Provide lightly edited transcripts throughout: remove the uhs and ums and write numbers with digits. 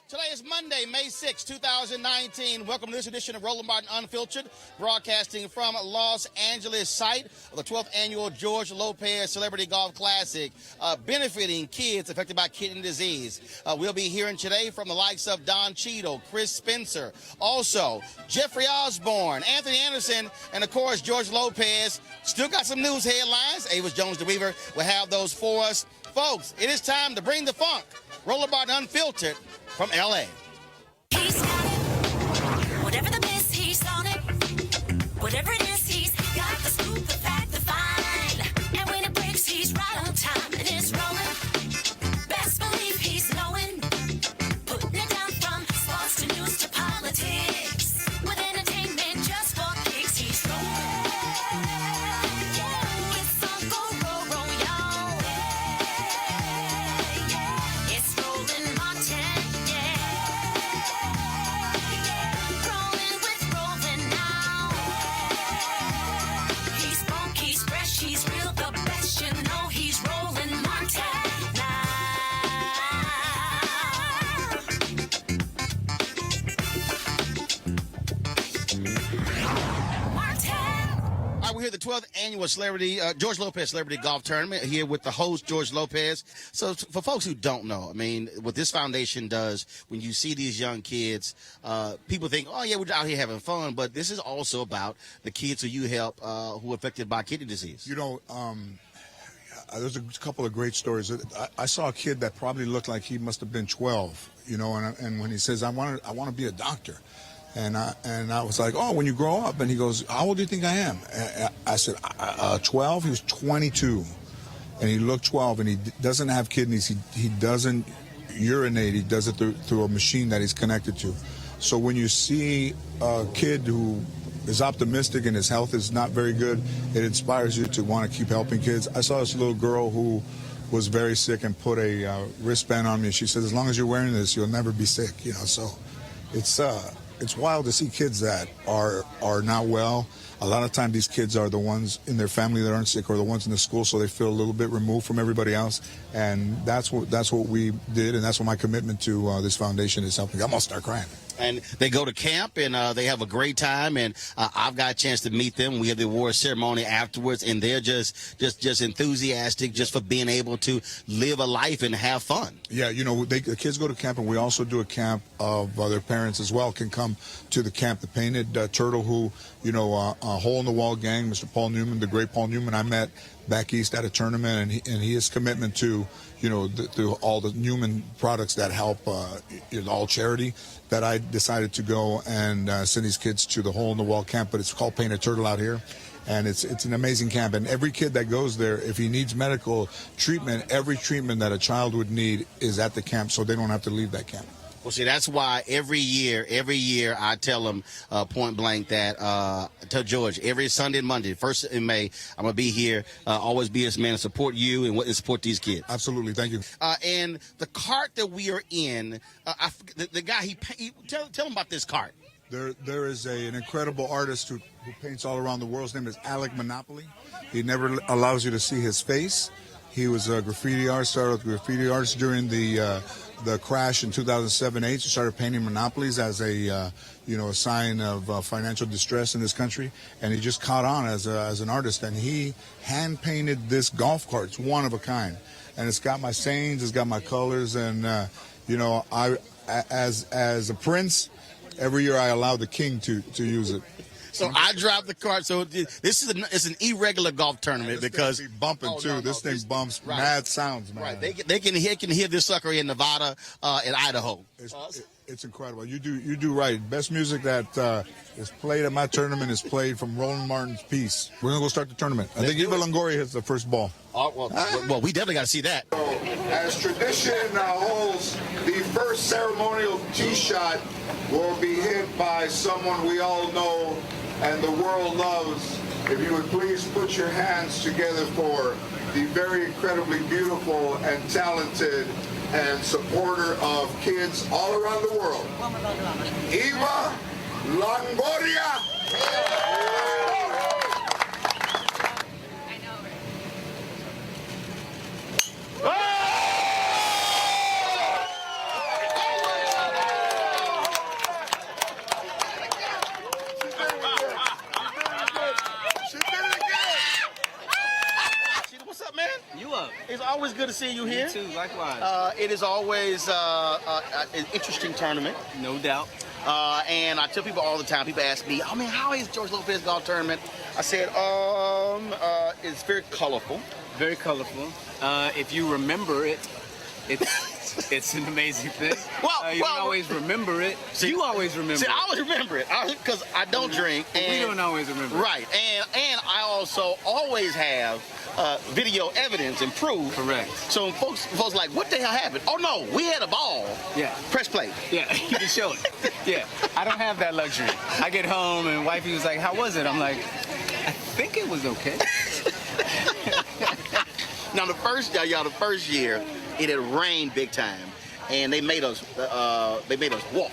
Today is Monday, May 6, 2019. Welcome to this edition of Roland Unfiltered, broadcasting from Los Angeles, site of the 12th annual George Lopez Celebrity Golf Classic, benefiting kids affected by kidney disease. We'll be hearing today from the likes of Don Cheadle, Chris Spencer, also Jeffrey Osborne, Anthony Anderson, and of course George Lopez. Still got some news headlines. Avis Jones-DeWeaver will have those for us. Folks, it is time to bring the funk. Roland Unfiltered from L.A. He's got it. Whatever the miss, he's on it. Whatever it is, he's got the scoop, the fact, the find. And when it breaks, he's right on time and it's rolling. Best believe he's knowing. Putting it down from sports to news to politics. With entertainment just for kicks, he's rolling. Yeah, it's Uncle Roro, y'all. Yeah, it's Roland Martin. Rolling with Roland now. He's funky, he's fresh, he's real, the best. You know he's Roland Martin now. Martin. All right, we're here at the 12th annual George Lopez Celebrity Golf Tournament, here with the host, George Lopez. So for folks who don't know, I mean, what this foundation does, when you see these young kids, people think, oh, yeah, we're out here having fun, but this is also about the kids who you help who are affected by kidney disease. You know, there's a couple of great stories. I saw a kid that probably looked like he must have been 12, you know, and when he says, I want to be a doctor. And I was like, oh, when you grow up? And he goes, how old do you think I am? And I said, 12? He was 22. And he looked 12, and he doesn't have kidneys. He doesn't urinate. He does it through a machine that he's connected to. So when you see a kid who is optimistic and his health is not very good, it inspires you to want to keep helping kids. I saw this little girl who was very sick and put a wristband on me. She said, as long as you're wearing this, you'll never be sick. You know, so it's wild to see kids that are not well. A lot of times these kids are the ones in their family that aren't sick or the ones in the school, so they feel a little bit removed from everybody else. And that's what we did, and that's what my commitment to this foundation is helping. I'm going to start crying. And they go to camp, and they have a great time, and I've got a chance to meet them. We have the award ceremony afterwards, and they're just enthusiastic just for being able to live a life and have fun. Yeah, you know, the kids go to camp, and we also do a camp of their parents as well can come to the camp. The Painted Turtle, who, you know, a hole-in-the-wall gang, Mr. Paul Newman, the great Paul Newman, I met back east at a tournament, and his commitment to, you know, to all the Newman products that help all charity, that I decided to go and send these kids to the hole-in-the-wall camp, but it's called Painted Turtle out here. And it's an amazing camp. And every kid that goes there, if he needs medical treatment, every treatment that a child would need is at the camp, so they don't have to leave that camp. Well, see, that's why every year I tell them point blank that tell George, every Sunday and Monday, 1st in May, I'm going to be here, always be this man to support you and support these kids. Absolutely. Thank you. And the cart that we are in, the guy, tell him about this cart. There is an incredible artist who paints all around the world. His name is Alec Monopoly. He never allows you to see his face. He was a graffiti artist, started with graffiti artists during the crash in 2007-8. He started painting monopolies as a sign of financial distress in this country, and he just caught on as an artist. And he hand painted this golf cart. It's one of a kind, and it's got my sayings, it's got my colors, and I as a prince, every year I allow the king to use it. So I dropped the cart. So it's an irregular golf tournament because be bumping too. No, this thing bumps mad sounds, man. Right, they can hear this sucker in Nevada and Idaho. It's incredible. You do right. Best music that is played at my tournament is played from Roland Martin's piece. We're gonna go start the tournament. I think Eva Longoria hits the first ball. Well, we definitely got to see that. As tradition holds, the first ceremonial tee shot will be hit by someone we all know and the world loves. If you would please put your hands together for the very incredibly beautiful and talented and supporter of kids all around the world, Eva Longoria. see you here. You too, likewise. It is always an interesting tournament. No doubt. And I tell people all the time, people ask me, oh man, how is George Lopez golf tournament? I said, it's very colorful. Very colorful. If you remember it, it's an amazing thing. You don't always remember it. You always remember it. I always remember it because I don't drink. And, we don't always remember it. Right. And I also always have video evidence and proof. Correct. So folks like, what the hell happened? Oh no, we had a ball. Yeah. Press play. Yeah, you can show it. Yeah. I don't have that luxury. I get home and wifey was like, how was it? I'm like, I think it was okay. Now the first year, it had rained big time, and they made us walk.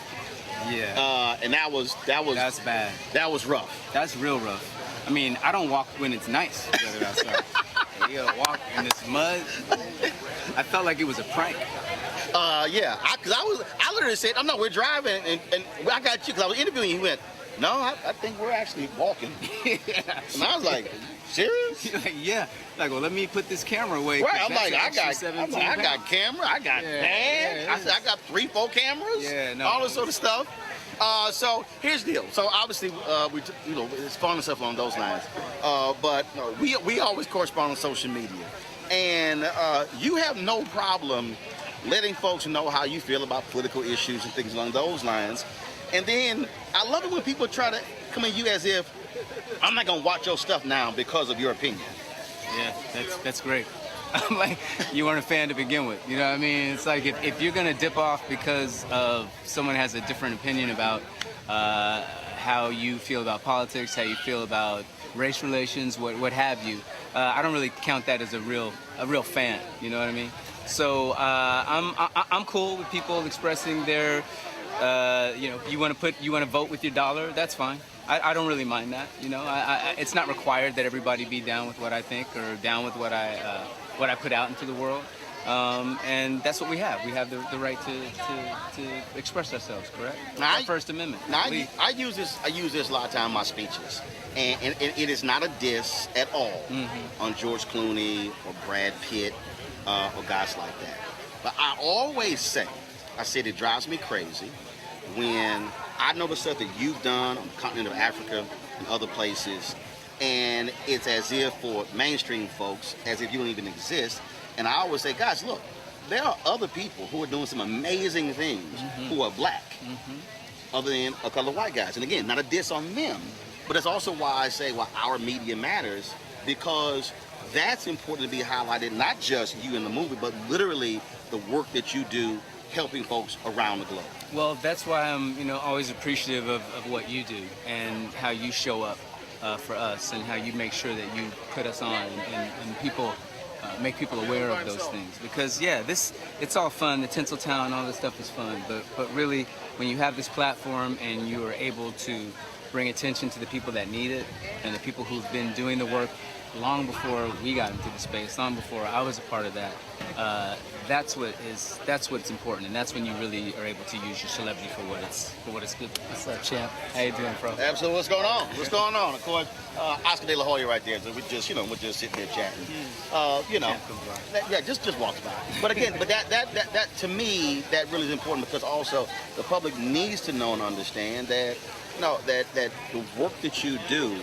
Yeah. And that was That's bad. That was rough. That's real rough. I mean, I don't walk when it's nice weather outside. You gotta walk in this mud. I felt like it was a prank. Yeah, because I literally said, "Oh no, we're driving," and I got you because I was interviewing you. He went, "No, I think we're actually walking." Yeah. And I was like, "Serious?" Like, yeah. Like, well, let me put this camera away. Right. I'm like, I got got camera, I got band. I said, I got 3-4 cameras. Yeah, no. All this sort of stuff. So here's the deal. So obviously, it's fun and stuff along those lines. But we always correspond on social media, and you have no problem letting folks know how you feel about political issues and things along those lines. And then I love it when people try to come at you as if I'm not gonna watch your stuff now because of your opinion. Yeah, that's great. I'm like, you weren't a fan to begin with. You know what I mean? It's like if you're gonna dip off because of someone has a different opinion about how you feel about politics, how you feel about race relations, what have you, I don't really count that as a real fan. You know what I mean? So I'm cool with people expressing their, you want to vote with your dollar. That's fine. I don't really mind that. You know, it's not required that everybody be down with what I think or down with what I put out into the world. And that's what we have. We have the right to express ourselves. Correct? Our First Amendment. Now I use this a lot of time in my speeches, and it is not a diss at all on George Clooney or Brad Pitt or guys like that. But I always say, it drives me crazy when I know the stuff that you've done on the continent of Africa and other places, and it's as if for mainstream folks, as if you don't even exist. And I always say, guys, look, there are other people who are doing some amazing things who are black, other than a couple of white guys. And again, not a diss on them, but that's also why I say, our media matters, because that's important to be highlighted, not just you in the movie, but literally the work that you do helping folks around the globe. Well, that's why I'm, always appreciative of what you do and how you show up for us and how you make sure that you put us on and people make people aware of those things. Because it's all fun. The Tinseltown and all this stuff is fun, but really, when you have this platform and you are able to bring attention to the people that need it and the people who've been doing the work long before we got into the space, long before I was a part of that. That's what's important, and that's when you really are able to use your celebrity for what it's good. What's up, champ? How you doing, bro? Absolutely. What's going on? What's going on? Of course, Oscar De La Hoya right there. So we're just sitting there chatting. Just walks by. But again, that to me, that really is important, because also the public needs to know and understand that that the work that you do,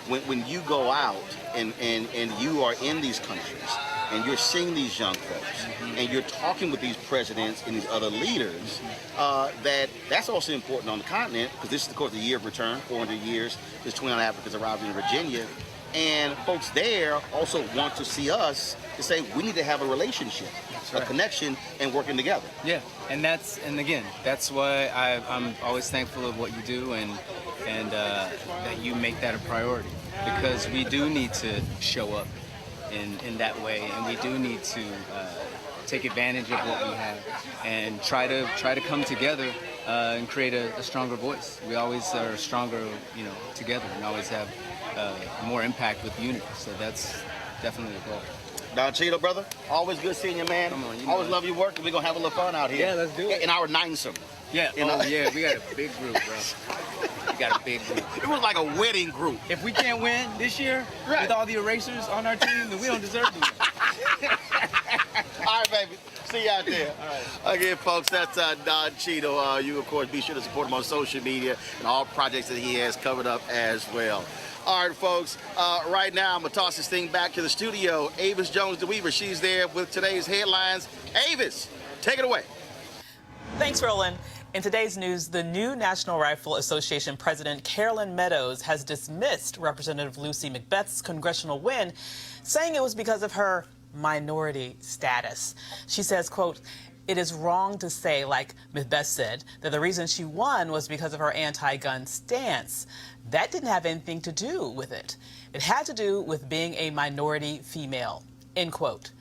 when you go out and you are in these countries and you're seeing these young folks and you're talking with these presidents and these other leaders, that's also important on the continent, because this is, of course, the year of return, 400 years. There's 29 Africans arriving in Virginia. And folks there also want to see us to say we need to have a relationship, a connection, and working together. Yeah, and again, that's why I'm always thankful of what you do and that you make that a priority, because we do need to show up in that way, and we do need to take advantage of what we have and try to come together and create a stronger voice. We always are stronger, together, and always have more impact with unity. So that's definitely the goal. Don Cheadle, brother, always good seeing you, man. Come on, always love your work, and we're going to have a little fun out here. Yeah, let's do it. In our ninth-some. Yeah, we got a big group, bro. We got a big group. It was like a wedding group. If we can't win this year with all the erasers on our team, then we don't deserve to win. All baby. See you out there. All right. Again, folks, that's Don Cheadle. You, of course, be sure to support him on social media and all projects that he has covered up as well. All right, folks, right now I'm going to toss this thing back to the studio. Avis Jones-DeWeaver, she's there with today's headlines. Avis, take it away. Thanks, Roland. In today's news, the new National Rifle Association President Carolyn Meadows has dismissed Representative Lucy McBath's congressional win, saying it was because of her minority status. She says, quote, "It is wrong to say, like McBath said, that the reason she won was because of her anti-gun stance. That didn't have anything to do with it. It had to do with being a minority female," end quote.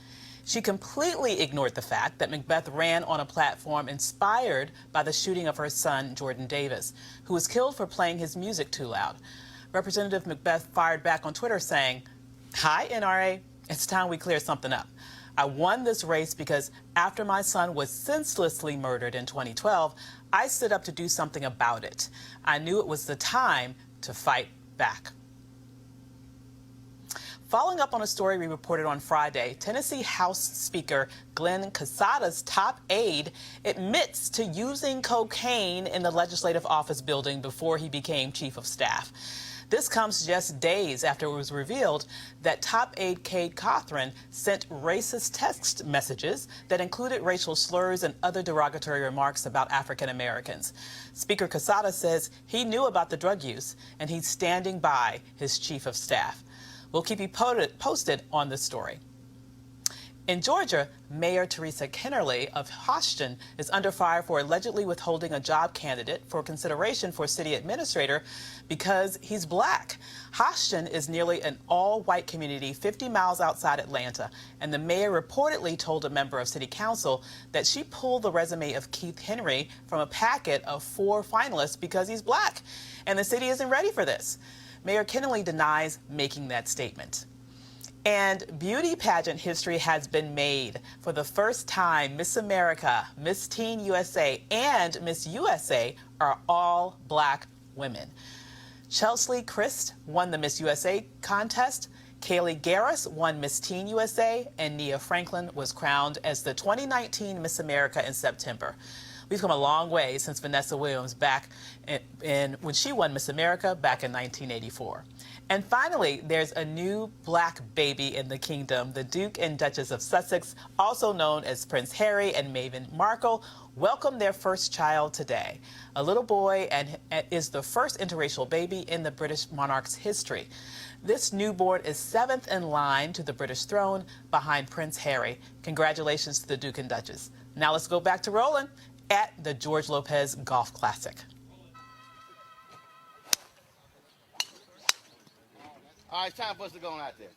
She completely ignored the fact that McBath ran on a platform inspired by the shooting of her son, Jordan Davis, who was killed for playing his music too loud. Representative McBath fired back on Twitter saying, "Hi, NRA, it's time we clear something up. I won this race because after my son was senselessly murdered in 2012, I stood up to do something about it. I knew it was the time to fight back." Following up on a story we reported on Friday, Tennessee House Speaker Glenn Casada's top aide admits to using cocaine in the legislative office building before he became chief of staff. This comes just days after it was revealed that top aide Cade Cothran sent racist text messages that included racial slurs and other derogatory remarks about African Americans. Speaker Casada says he knew about the drug use and he's standing by his chief of staff. We'll keep you posted on this story. In Georgia, Mayor Teresa Kennerly of Houston is under fire for allegedly withholding a job candidate for consideration for city administrator because he's black. Houston is nearly an all-white community 50 miles outside Atlanta, and the mayor reportedly told a member of city council that she pulled the resume of Keith Henry from a packet of 4 finalists because he's black, and the city isn't ready for this. Mayor Kennerly denies making that statement. And beauty pageant history has been made. For the first time, Miss America, Miss Teen USA, and Miss USA are all black women. Chelsea Christ won the Miss USA contest, Kaylee Garris won Miss Teen USA, and Nia Franklin was crowned as the 2019 Miss America in September. We've come a long way since Vanessa Williams back when she won Miss America back in 1984. And finally, there's a new black baby in the kingdom. The Duke and Duchess of Sussex, also known as Prince Harry and Meghan Markle, welcomed their first child today. A little boy and is the first interracial baby in the British monarch's history. This newborn is 7th in line to the British throne behind Prince Harry. Congratulations to the Duke and Duchess. Now let's go back to Roland at the George Lopez Golf Classic. All right, it's time for us to go on out there.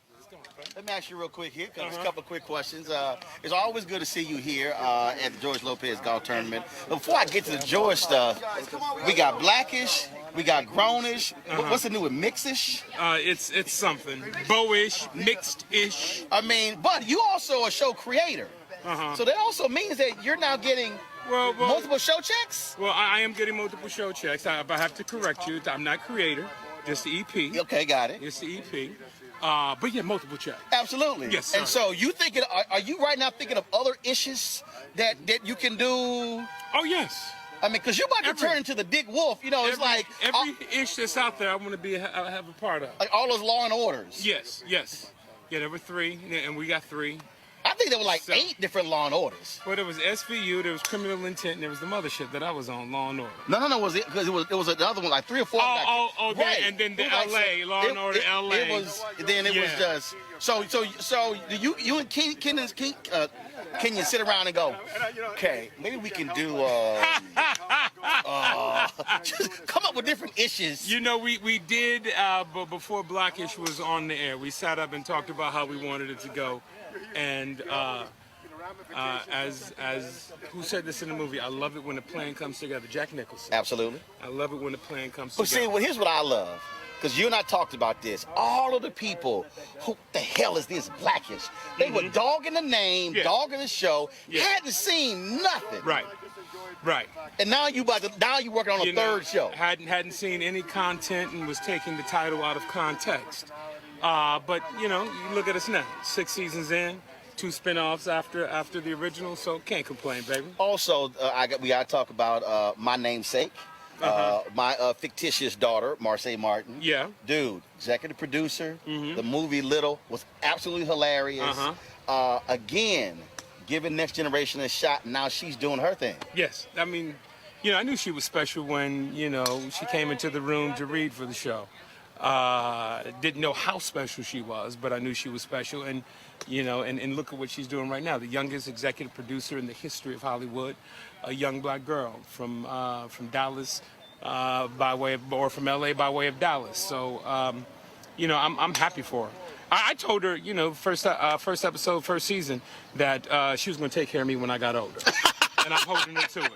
Let me ask you real quick here, because a couple of quick questions. It's always good to see you here at the George Lopez Golf Tournament. But before I get to the George stuff, we got blackish, we got grownish. What's the new with mixish? It's something. Bowish, mixed-ish. I mean, but you also a show creator. So that also means that you're now getting multiple show checks? Well, I am getting multiple show checks. I have to correct you. I'm not creator, just the EP. Okay, got it. It's the EP. But yeah, multiple checks. Absolutely. Yes, sir. And so you thinking, are you right now thinking of other issues that you can do? Oh, yes. I mean, because you're about to turn into the Dick Wolf. You know, it's like every ish that's out there, I want to have a part of. Like all those Law and Orders. Yes. Yeah, there were 3, and we got 3. I think there were like 8 different Law and Orders. Well, there was SVU, there was Criminal Intent, and there was the mothership that I was on, Law and Order. No, was it? Because it was another one, like 3 or 4. Right. And then the LA, Law and Order LA. It was just so you and Kenyon sit around and go, okay, maybe we can do just come up with different issues. You know, we did, but before Blackish was on the air, we sat up and talked about how we wanted it to go. And as who said this in the movie? I love it when a plan comes together. Jack Nicholson. Absolutely. I love it when a plan comes together. together. But see, here's what I love, because you and I talked about this. All of the people, who the hell is this Blackish? They were dogging the name, dogging the show, hadn't seen nothing. Right. And now you working on a third show. Hadn't seen any content and was taking the title out of context. But you know, you look at us now, 6 seasons in, 2 spinoffs after the original, so can't complain, baby. Also, we got to talk about my namesake, my fictitious daughter, Marseille Martin. Yeah. Dude, executive producer. The movie Little was absolutely hilarious. Again, giving Next Generation a shot. Now she's doing her thing. Yes, I mean, you know, I knew she was special when, you know, she came into the room to read for the show. Didn't know how special she was, but I knew she was special. And, you know, and look at what she's doing right now. The youngest executive producer in the history of Hollywood, a young black girl from Dallas from LA by way of Dallas. So, you know, I'm happy for her. I told her, you know, first episode, first season, that she was going to take care of me when I got older. And I'm holding her to it.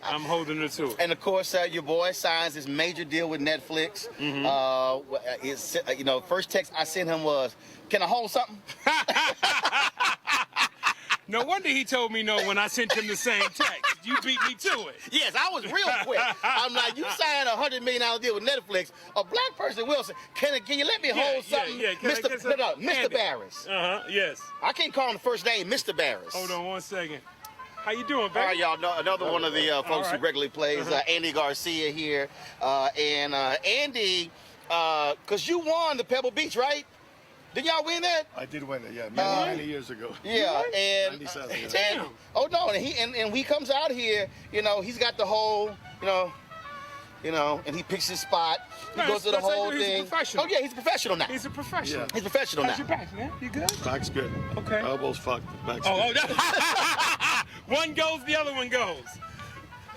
I'm holding her to it. And of course, your boy signs this major deal with Netflix. You know, first text I sent him was, "Can I hold something?" No wonder he told me no when I sent him the same text. You beat me to it. Yes, I was real quick. I'm like, you signed a $100 million deal with Netflix. A black person will say, can you let me hold something? Yeah. Mr. Barris. Yes. I can't call him the first name, Mr. Barris. Hold on 1 second. How you doing, baby? All right, y'all. Another one of the folks who regularly plays, Andy Garcia here. And Andy, because you won the Pebble Beach, right? Did y'all win that? I did win it, yeah, many years ago. Yeah, and 97, yeah. and oh no, and he comes out here, you know, he's got the whole, you know, and he picks his spot. He goes to the whole thing. He's a professional. Oh yeah, he's a professional now. He's a professional. Yeah. He's professional How's now. your back, man? You good? Back's good. Okay. Elbows fucked. Back's good. One goes, the other one goes.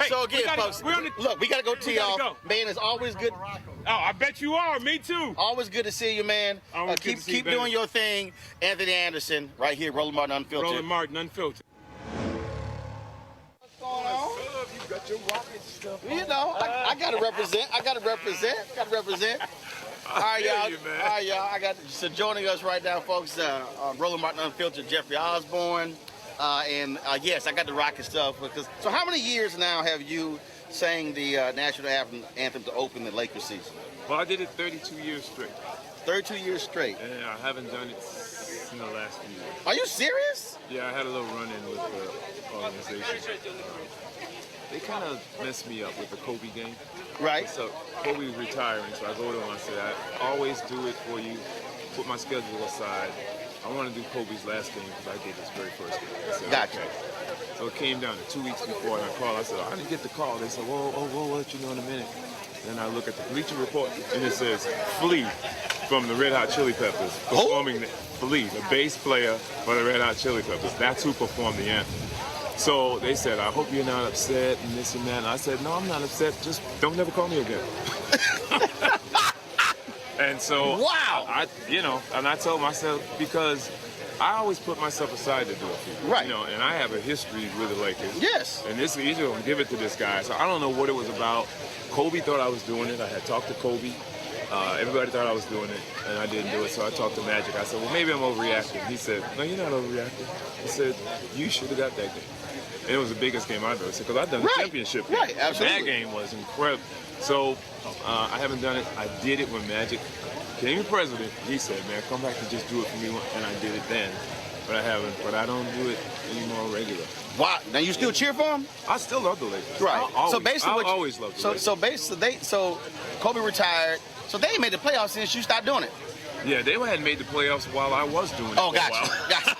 Hey, So again, folks, look, we gotta go tee off. go. Man, it's always good. Oh, I bet you are. Me too. Always good to see you, man. Always good to see you, Keep baby. doing your thing. Anthony Anderson, right here, Roland Martin Unfiltered. Roland Martin, Unfiltered. What's going on? You got your rocket stuff. You know, I gotta represent. All right, y'all. you, man. All right, y'all. So joining us right now, folks, Roland Martin Unfiltered, Jeffrey Osborne. Yes, I got the rocket stuff. So how many years now have you sang the national anthem to open the Lakers season? Well, I did it 32 years straight. 32 years straight. And I haven't done it in the last few years. Are you serious? Yeah, I had a little run-in with the organization. They kind of messed me up with the Kobe game. Right. So Kobe was retiring, so I go to him and I said, I always do it for you, put my schedule aside. I want to do Kobe's last game because I did his very first game. I said, Gotcha. okay. So it came down to 2 weeks before, and I called. I said, I didn't get the call. They said, we'll let you know in a minute. Then I look at the Bleacher Report, and it says, Flea from the Red Hot Chili Peppers performing Flea, the bass player for the Red Hot Chili Peppers. That's who performed the anthem. So they said, I hope you're not upset and this and that. And I said, no, I'm not upset. Just don't never call me again. And so, wow. And I told myself, because I always put myself aside to do it. Right. You know, and I have a history with the Lakers. Yes. And this easy to give it to this guy. So I don't know what it was about. Kobe thought I was doing it. I had talked to Kobe. Everybody thought I was doing it, and I didn't do it. So I talked to Magic. I said, well, maybe I'm overreacting. He said, no, you're not overreacting. He said, you should have got that game. And it was the biggest game I've ever seen, because I've done the championship game. Right, absolutely. That game was incredible. So I haven't done it. I did it when Magic became president. He said, man, come back and just do it for me. And I did it then. But I haven't. But I don't do it anymore regular. Wow. Now you still cheer for him? I still love the Lakers. Right. Always, So basically, I always loved the Lakers. So basically, so Kobe retired. So they ain't made the playoffs since you stopped doing it. Yeah, they hadn't made the playoffs while I was doing it. Oh, for a gotcha. while. Gotcha.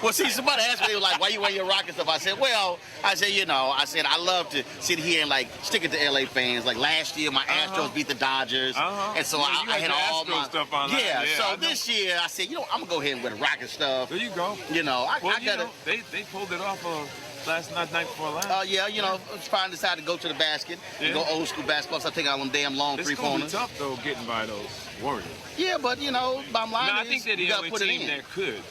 Well, see, somebody asked me, they were like, why you wear your Rocket stuff? I said, I love to sit here and, like, stick it to LA fans. Like, last year, my Astros beat the Dodgers. And so I had all Astros my stuff on. Yeah, so this year, I said, I'm going to go ahead and wear the Rocket stuff. There you go. I got to. They pulled it off last night before last. Finally decided to go to the basket and go old school basketball. So I take out them damn long It's three-pointers. gonna be tough though, getting by those Warriors. Yeah, but bottom line No, I is think they're you the got only to put it team in. that could.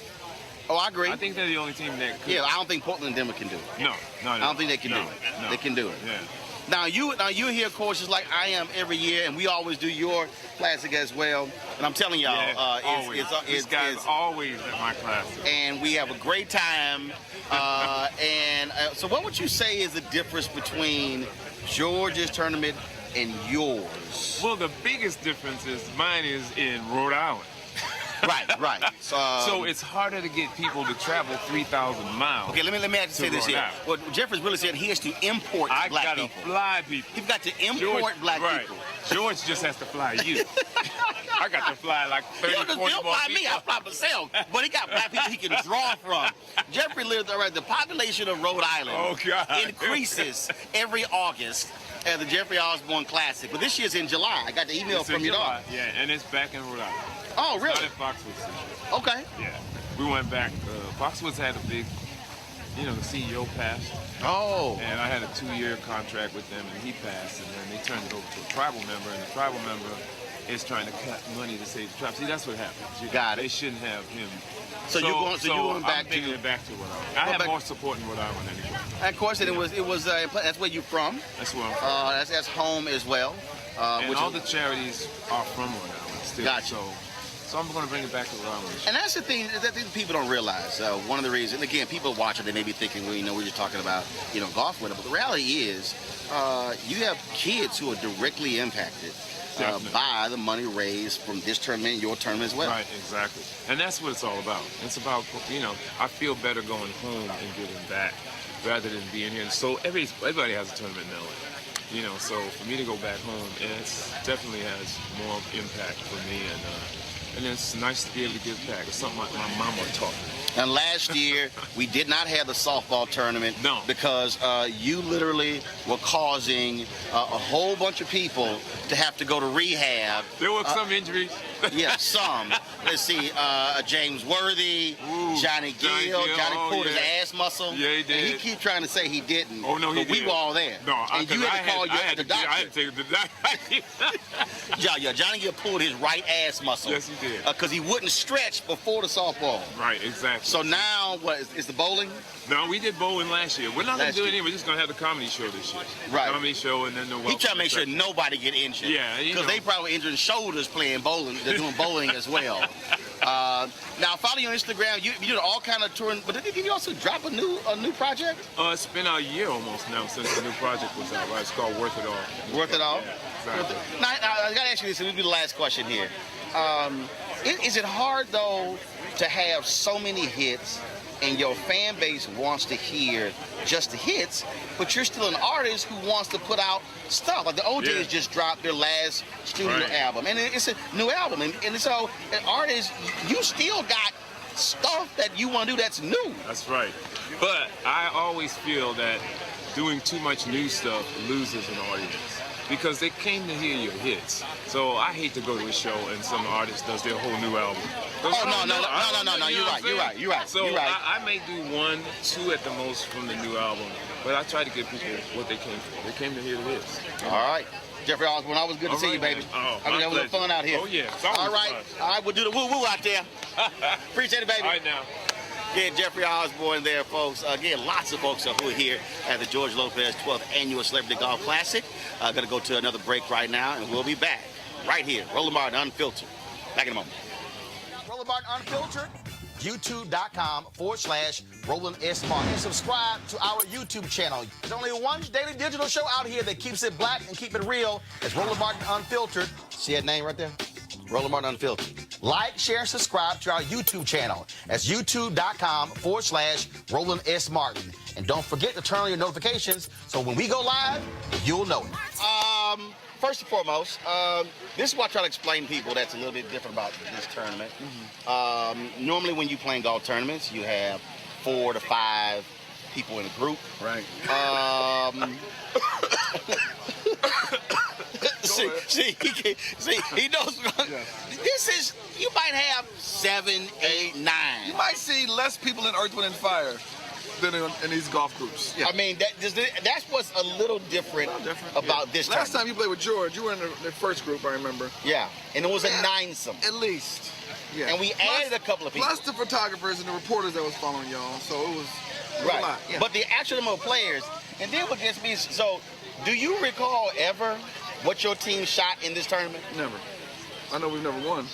Oh, I agree. I think they're the only team that could. Yeah, I don't think Portland and Denver can do it. No. I don't think they can do it. No. They can do it. Yeah. Now you're here, of course, just like I am every year, and we always do your classic as well. And I'm telling y'all, always. This guy's always at my classes. and we have a great time. So what would you say is the difference between George's tournament and yours? Well, the biggest difference is mine is in Rhode Island. Right. So it's harder to get people to travel 3,000 miles. Okay, let me say this here. What Jeffrey's really saying, he has to import black people. I gotta fly people. You've got to import black people. George just has to fly you. I got to fly like 30, 40 more Don't fly people. me, I fly myself. But he got black people he can draw from. Jeffrey lives, all right, the population of Rhode Island increases every August at the Jeffrey Osborne Classic. But this year's in July. I got the email from your dog. Yeah, and it's back in Rhode Island. Oh, really? Not at Foxwoods this year. Okay. Yeah. We went back. Foxwoods had a big, the CEO passed. Oh. And I had a 2-year contract with them, and he passed, and then they turned it over to a tribal member, and the tribal member is trying to cut money to save the tribe. See, that's what happens. Got it. They shouldn't have him. So you're going back I'm taking it back to Rhode Island. I have more support in Rhode Island anyway. And of course, it was that's where you're from. That's where I'm from. That's home as well. And all the charities are from Rhode Island still. Gotcha. So I'm going to bring it back to Rhode Island. And that's the thing that people don't realize. One of the reasons, and again, people watching, they may be thinking, well, we're just talking about, golf with it. But the reality is, you have kids who are directly impacted by the money raised from this tournament and your tournament as well. Right, exactly. And that's what it's all about. It's about, I feel better going home and giving back rather than being here. So everybody has a tournament in LA. So for me to go back home, it definitely has more impact for me, and it's nice to be able to give back. It's something my mama taught me. And last year, we did not have the softball tournament because you literally were causing a whole bunch of people to have to go to rehab. There were some injuries. Yeah, some. Let's see, James Worthy, Johnny Gill. Johnny pulled his ass muscle. Yeah, he did. And he keeps trying to say he didn't. Oh, no, he but did. we were all there. No, and you had to call the doctor. I had to take the doctor. Yeah, Johnny Gill pulled his right ass muscle. Yes, he did. Because he wouldn't stretch before the softball. Right, exactly. So now, what is the bowling? No, we did bowling last year. We're not going to do it anymore. We're just going to have the comedy show this year. Right. Comedy show and then the welcome. He trying to make sure nobody get injured. Yeah, because they probably injured shoulders playing bowling. They're doing bowling as well. Now, follow you on Instagram. You did all kind of touring, but did you also drop a new project? It's been a year almost now since the new project was out. Right? It's called Worth It All. Worth It All. Yeah, exactly. Now, I got to ask you this. This will be the last question here. Is it hard though to have so many hits and your fan base wants to hear just the hits, but you're still an artist who wants to put out stuff? Like the OJs just dropped their last studio album, and it's a new album, and so an artist, you still got stuff that you want to do that's new. That's right. But I always feel that doing too much new stuff loses an audience, because they came to hear your hits. So I hate to go to a show and some artist does their whole new album. No, you're right. So I may do 1, 2 at the most from the new album, but I try to give people what they came for. They came to hear the hits. All right. Jeffrey Osborne, always good to see you, baby. Oh, I mean, that was a fun out here. Oh, yeah. All right, we'll do the woo-woo out there. Appreciate it, baby. All right, now. Yeah, Jeffrey Osborne there, folks. Again, lots of folks who are here at the George Lopez 12th Annual Celebrity Golf Classic. Going to go to another break right now, and we'll be back right here. Roland Martin Unfiltered. Back in a moment. Roland Martin Unfiltered, youtube.com/Roland S. Martin. And subscribe to our YouTube channel. There's only one daily digital show out here that keeps it black and keep it real. It's Roland Martin Unfiltered. See that name right there? Roland Martin Unfiltered. Like, share, and subscribe to our YouTube channel. That's youtube.com/Roland S. Martin. And don't forget to turn on your notifications so when we go live, you'll know it. First and foremost, this is what I try to explain to people that's a little bit different about this tournament. Normally when you play golf tournaments, you have 4 to 5 people in a group. Right. He knows. This is, you might have 7, 8, 9. You might see less people in Earth, Wind, and Fire than in these golf groups. Yeah. I mean, that's what's a little different about this Last tournament. time you played with George, you were in the first group, I remember. Yeah, and it was a 9-some. At least. Yeah. And we added a couple of people. Plus the photographers and the reporters that was following y'all, so it was a lot. Yeah. But the actual number of players, and then what gets me, so do you recall ever what your team shot in this tournament? Never. I know we've never won.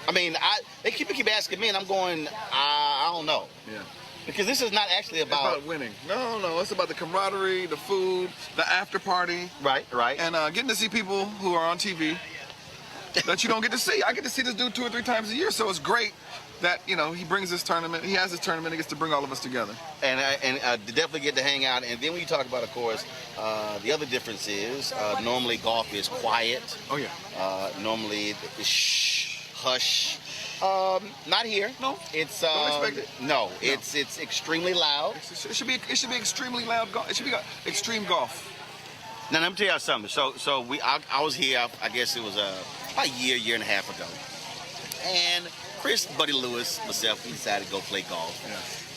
I mean, they keep asking me, and I'm going, I don't know. Yeah. Because this is not actually about winning. No, it's about the camaraderie, the food, the after party. Right. And getting to see people who are on TV. that you don't get to see. I get to see this dude 2 or 3 times a year, so it's great that, you know, he brings this tournament. He has this tournament. He gets to bring all of us together. And definitely get to hang out. And then when you talk about, of course, the other difference is normally golf is quiet. Oh, yeah. Normally it's shh, hush. Not here. No. It's don't expect it. No, it's extremely loud. It should be extremely loud golf. It should be extreme golf. Now let me tell you something. So I was here. I guess it was about a year and a half ago, and Chris, Buddy Lewis, myself, we decided to go play golf.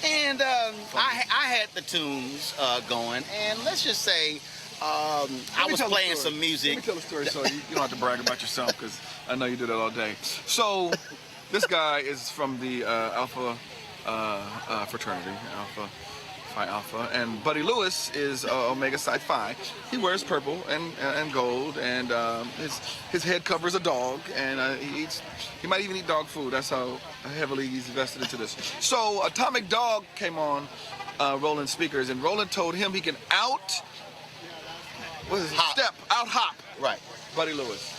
Yeah. And I had the tunes going, and let's just say I was playing some music. Let me tell the story so you don't have to brag about yourself, because I know you do that all day. So this guy is from the Alpha fraternity, Phi Alpha, and Buddy Lewis is Omega Psi Phi. He wears purple and gold, and his head covers a dog, and he might even eat dog food. That's how heavily he's invested into this. So Atomic Dog came on Roland speakers, and Roland told him he can out hop Right. Buddy Lewis.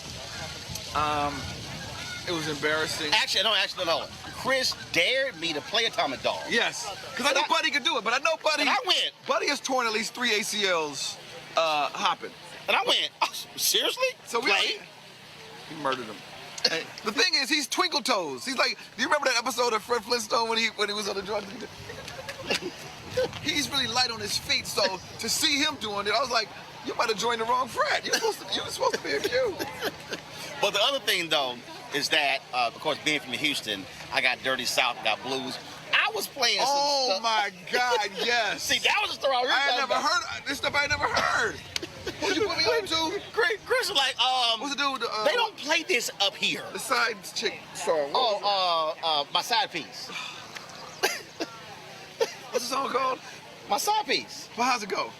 It was embarrassing. Actually, no. Chris dared me to play Atomic Dog. Yes, because I knew Buddy could do it, but I know Buddy. And I went. Buddy has torn at least 3 ACLs hopping. And I went, oh, seriously? So he murdered him. The thing is, he's twinkle toes. He's like, do you remember that episode of Fred Flintstone when he was on the drugs? He's really light on his feet, so to see him doing it, I was like, you might have joined the wrong frat. You were supposed to be a Q. But the other thing, though, is that, of course, being from Houston, I got Dirty South, got blues. I was playing some stuff. My God, yes. See, that was the story I had never heard. This stuff I had never heard. Who'd you put me on to? Chris was like, what's the dude? They don't play this up here. The side chick song. My side piece. What's the song called? My side piece. Well, how's it go?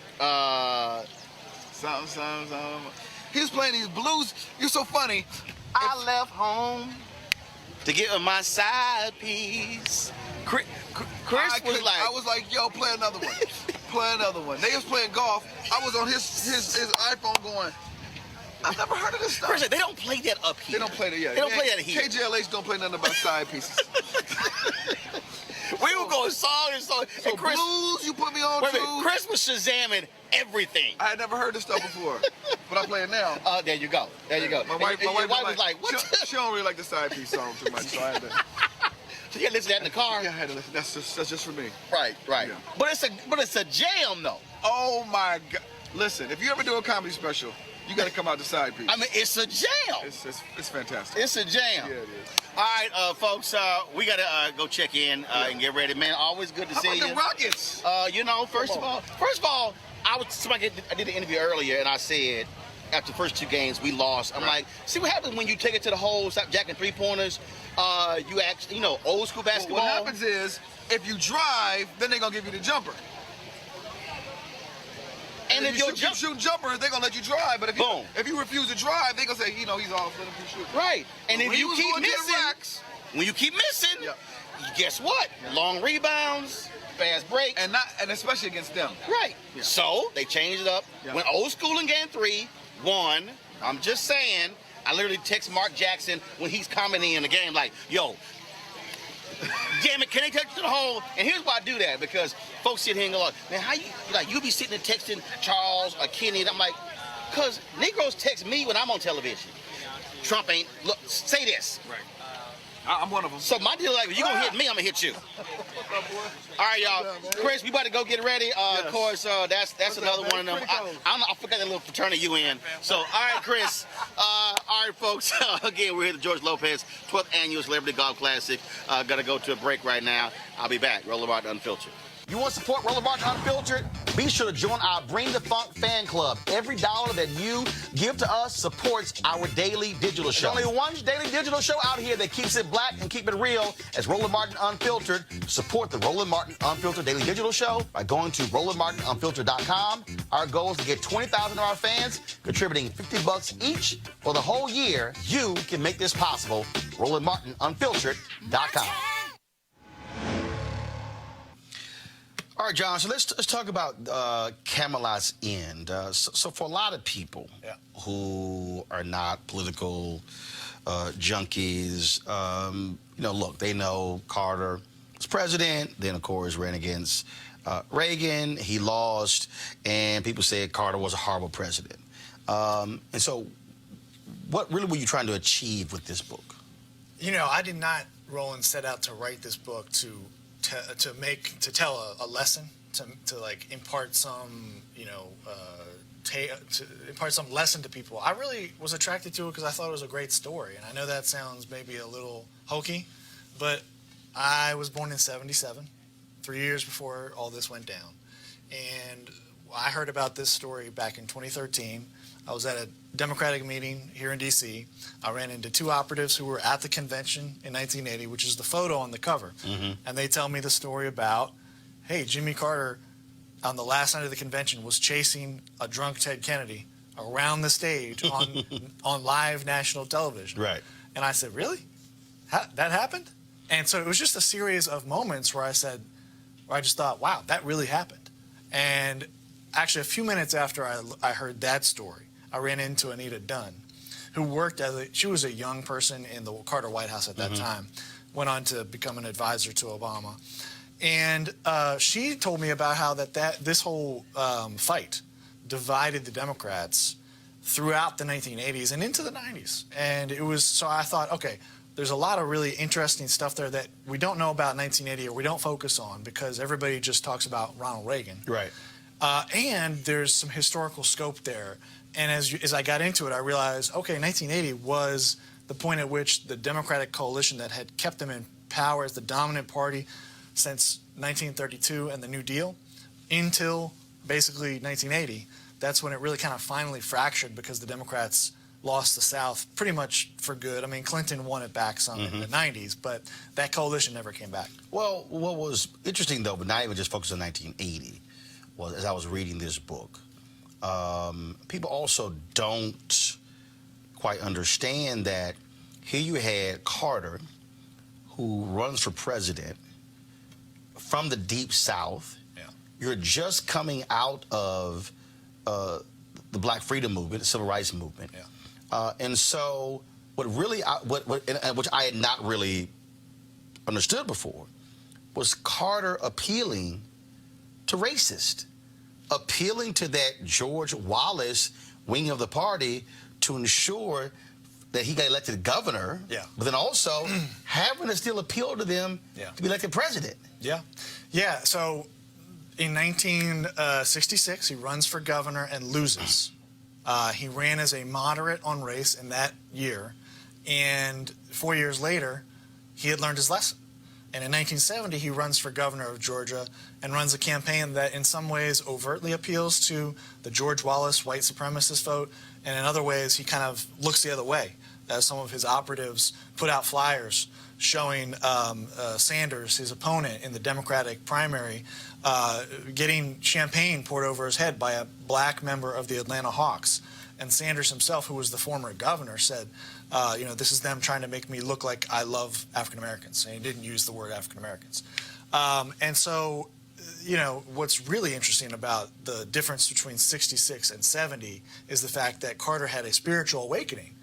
He was playing these blues. You're so funny. I left home to get my side piece. Chris I was like, yo, play another one. Play another one. They was playing golf. I was on his iPhone going, I've never heard of this stuff. Chris, they don't play that up here. They don't play that, yeah. They don't play that here. KJLH don't play nothing about side pieces. We were going song and song. So and Chris, blues, you put me on too? Chris was Shazamming everything. I had never heard this stuff before, but I play it now. There you go. There you go. My wife was like, what? She don't really like the side piece song too much, so I had to. So you had to listen to that in the car? Yeah, I had to listen. That's just for me. Right. Yeah. But it's a jam though. Oh my God! Listen, if you ever do a comedy special, you got to come out the side piece. I mean, it's a jam. It's fantastic. It's a jam. Yeah, it is. All right, folks, we got to go check in and get ready. Man, always good to see you. How about the Rockets? First of all, I did an interview earlier, and I said, after the first 2 games, we lost. I'm like, see what happens when you take it to the hole, stop jacking 3-pointers. You actually, old school basketball. What happens is, if you drive, then they're going to give you the jumper. And if you shoot jumpers, they're going to let you drive. But if you refuse to drive, they're going to say, he's off, let him shoot. Right. And if you keep missing, guess what? Long rebounds, fast breaks. And especially against them. Right. Yeah. So they changed it up. Yeah. Went old school in game 3, won. I'm just saying, I literally text Mark Jackson when he's commenting in the game like, yo, damn it, can they take it to the hole? And here's why I do that, because folks sit here and go, man, how you be sitting and texting Charles or Kenny, and I'm like, because Negroes text me when I'm on television. Trump ain't, look, say this. Right. I'm one of them. So my deal is like, if you're going to hit me, I'm going to hit you. All right, y'all. Chris, we about to go get ready. Of course, that's another one of them. I forgot that little fraternity you in. So, all right, Chris. All right, folks. Again, we're here at the George Lopez 12th Annual Celebrity Golf Classic. Got to go to a break right now. I'll be back. Roland Martin Unfiltered. You want to support Roland Martin Unfiltered? Be sure to join our Bring the Funk fan club. Every dollar that you give to us supports our daily digital show. There's only one daily digital show out here that keeps it black and keep it real as Roland Martin Unfiltered. Support the Roland Martin Unfiltered daily digital show by going to RolandMartinUnfiltered.com. Our goal is to get 20,000 of our fans contributing $50 each for the whole year. You can make this possible. RolandMartinUnfiltered.com. All right, John, so let's talk about Camelot's End. So for a lot of people who are not political junkies, look, they know Carter was president, then, of course, ran against Reagan. He lost, and people said Carter was a horrible president. And so what really were you trying to achieve with this book? I did not, Roland, set out to write this book to tell a lesson, to like impart some, to impart some lesson to people. I really was attracted to it because I thought it was a great story. And I know that sounds maybe a little hokey, but I was born in '77, 3 years before all this went down. And I heard about this story back in 2013. I was at a Democratic meeting here in D.C. I ran into two operatives who were at the convention in 1980, which is the photo on the cover. And they tell me the story about, hey, Jimmy Carter, on the last night of the convention, was chasing a drunk Ted Kennedy around the stage on live national television. Right. And I said, really? That happened? And so it was just a series of moments where I just thought, wow, that really happened. And actually, a few minutes after I heard that story, I ran into Anita Dunn, who worked she was a young person in the Carter White House at that time, went on to become an advisor to Obama. And she told me about how this whole fight divided the Democrats throughout the 1980s and into the 90s. And so I thought, okay, there's a lot of really interesting stuff there that we don't know about 1980 or we don't focus on because everybody just talks about Ronald Reagan. Right. And there's some historical scope there. And as I got into it, I realized, okay, 1980 was the point at which the Democratic coalition that had kept them in power as the dominant party since 1932 and the New Deal until basically 1980. That's when it really kind of finally fractured because the Democrats lost the South pretty much for good. I mean, Clinton won it back some in the 90s, but that coalition never came back. Well, what was interesting, though, but not even just focused on 1980, was as I was reading this book, people also don't quite understand that here you had Carter, who runs for president from the Deep South. Yeah. You're just coming out of the Black Freedom Movement, the Civil Rights Movement. Yeah. And so which I had not really understood before, was Carter appealing to racists, appealing to that George Wallace wing of the party to ensure that he got elected governor, but then also having to still appeal to them to be elected president. Yeah. Yeah, so in 1966, he runs for governor and loses. He ran as a moderate on race in that year, and 4 years later, he had learned his lesson. And in 1970, he runs for governor of Georgia and runs a campaign that in some ways overtly appeals to the George Wallace white supremacist vote, and in other ways, he kind of looks the other way, as some of his operatives put out flyers showing Sanders, his opponent in the Democratic primary, getting champagne poured over his head by a black member of the Atlanta Hawks. And Sanders himself, who was the former governor, said, this is them trying to make me look like I love African Americans. And he didn't use the word African Americans. And so, what's really interesting about the difference between 66 and 70 is the fact that Carter had a spiritual awakening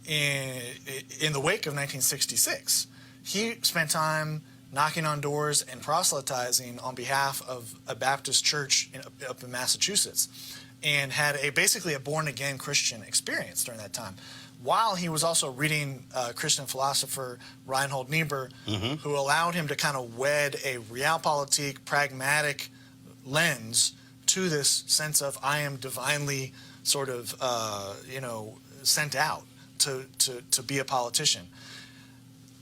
in the wake of 1966. He spent time knocking on doors and proselytizing on behalf of a Baptist church up in Massachusetts, and had basically a born-again Christian experience during that time, while he was also reading Christian philosopher Reinhold Niebuhr, who allowed him to kind of wed a realpolitik, pragmatic lens to this sense of I am divinely sort of, sent out to be a politician.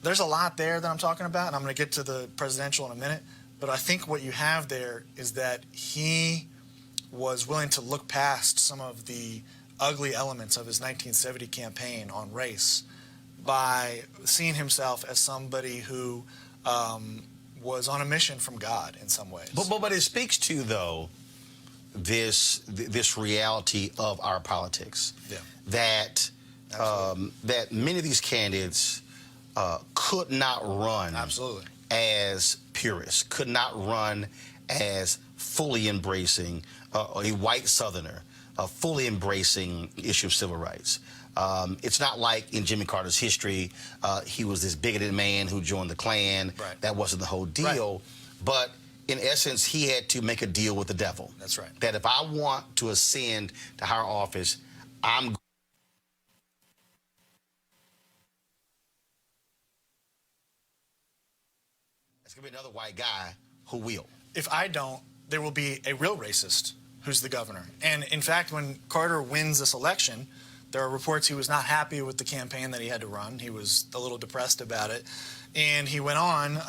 There's a lot there that I'm talking about, and I'm going to get to the presidential in a minute, but I think what you have there is that he was willing to look past some of the ugly elements of his 1970 campaign on race by seeing himself as somebody who was on a mission from God in some ways. But it speaks to, though, this reality of our politics. Yeah. That many of these candidates could not run as purists, could not run as fully embracing a white Southerner, fully embracing the issue of civil rights. It's not like in Jimmy Carter's history, he was this bigoted man who joined the Klan. Right. That wasn't the whole deal. Right. But in essence, he had to make a deal with the devil. That's right. That if I want to ascend to higher office, I'm It's going to be another white guy who will. If I don't, there will be a real racist who's the governor. And in fact, when Carter wins this election, there are reports he was not happy with the campaign that he had to run. He was a little depressed about it. And he went on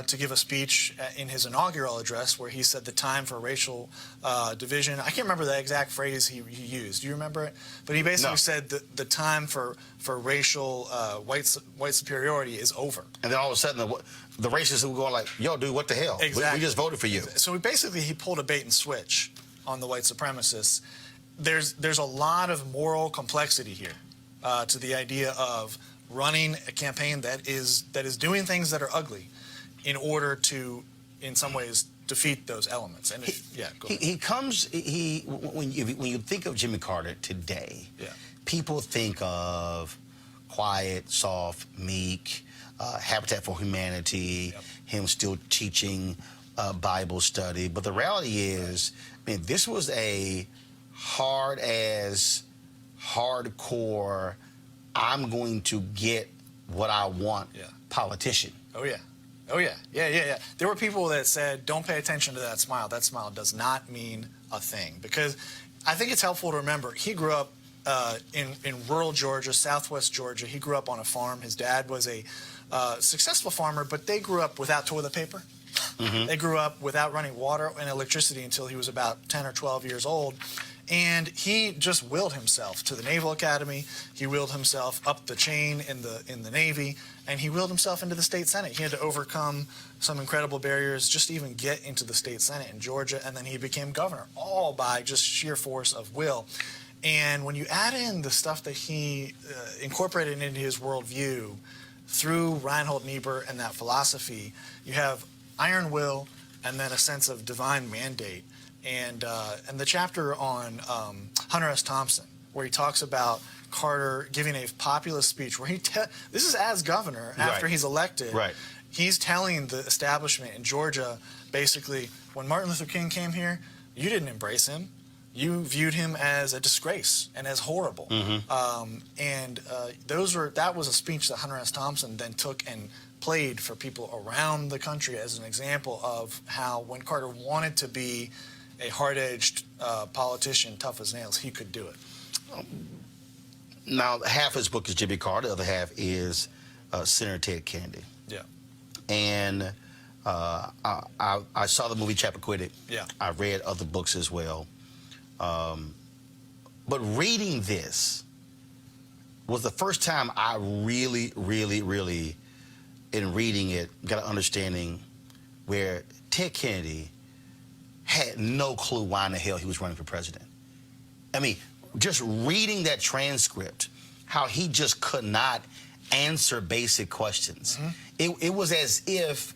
to give a speech in his inaugural address where he said the time for racial division. I can't remember the exact phrase he used. Do you remember it? But he basically said that the time for racial white superiority is over. And then all of a sudden, the racists were going like, yo, dude, what the hell? Exactly. We just voted for you. So basically, he pulled a bait and switch on the white supremacists. There's a lot of moral complexity here to the idea of running a campaign that is doing things that are ugly in order to, in some ways, defeat those elements. And when you think of Jimmy Carter today, people think of quiet, soft, meek, Habitat for Humanity, him still teaching Bible study. But the reality is, I mean, this was a hardcore, I'm going to get what I want politician. Oh, yeah. Oh, yeah. Yeah. There were people that said, don't pay attention to that smile. That smile does not mean a thing. Because I think it's helpful to remember, he grew up in rural Georgia, southwest Georgia. He grew up on a farm. His dad was a successful farmer, but they grew up without toilet paper. Mm-hmm. They grew up without running water and electricity until he was about 10 or 12 years old. And he just willed himself to the Naval Academy. He willed himself up the chain in the Navy, and he willed himself into the state Senate. He had to overcome some incredible barriers just to even get into the state Senate in Georgia, and then he became governor, all by just sheer force of will. And when you add in the stuff that he incorporated into his worldview through Reinhold Niebuhr and that philosophy, you have iron will and then a sense of divine mandate. And the chapter on Hunter S. Thompson, where he talks about Carter giving a populist speech, where this is as governor after he's elected. Right. He's telling the establishment in Georgia, basically, when Martin Luther King came here, you didn't embrace him. You viewed him as a disgrace and as horrible. Mm-hmm. That was a speech that Hunter S. Thompson then took and played for people around the country as an example of how when Carter wanted to be a hard-edged politician, tough as nails, he could do it. Now, half his book is Jimmy Carter. The other half is Senator Ted Kennedy. Yeah. And I saw the movie Chappaquiddick. Yeah. I read other books as well. But reading this was the first time I really, in reading it, got an understanding where Ted Kennedy had no clue why in the hell he was running for president. I mean, just reading that transcript, how he just could not answer basic questions. Mm-hmm. It was as if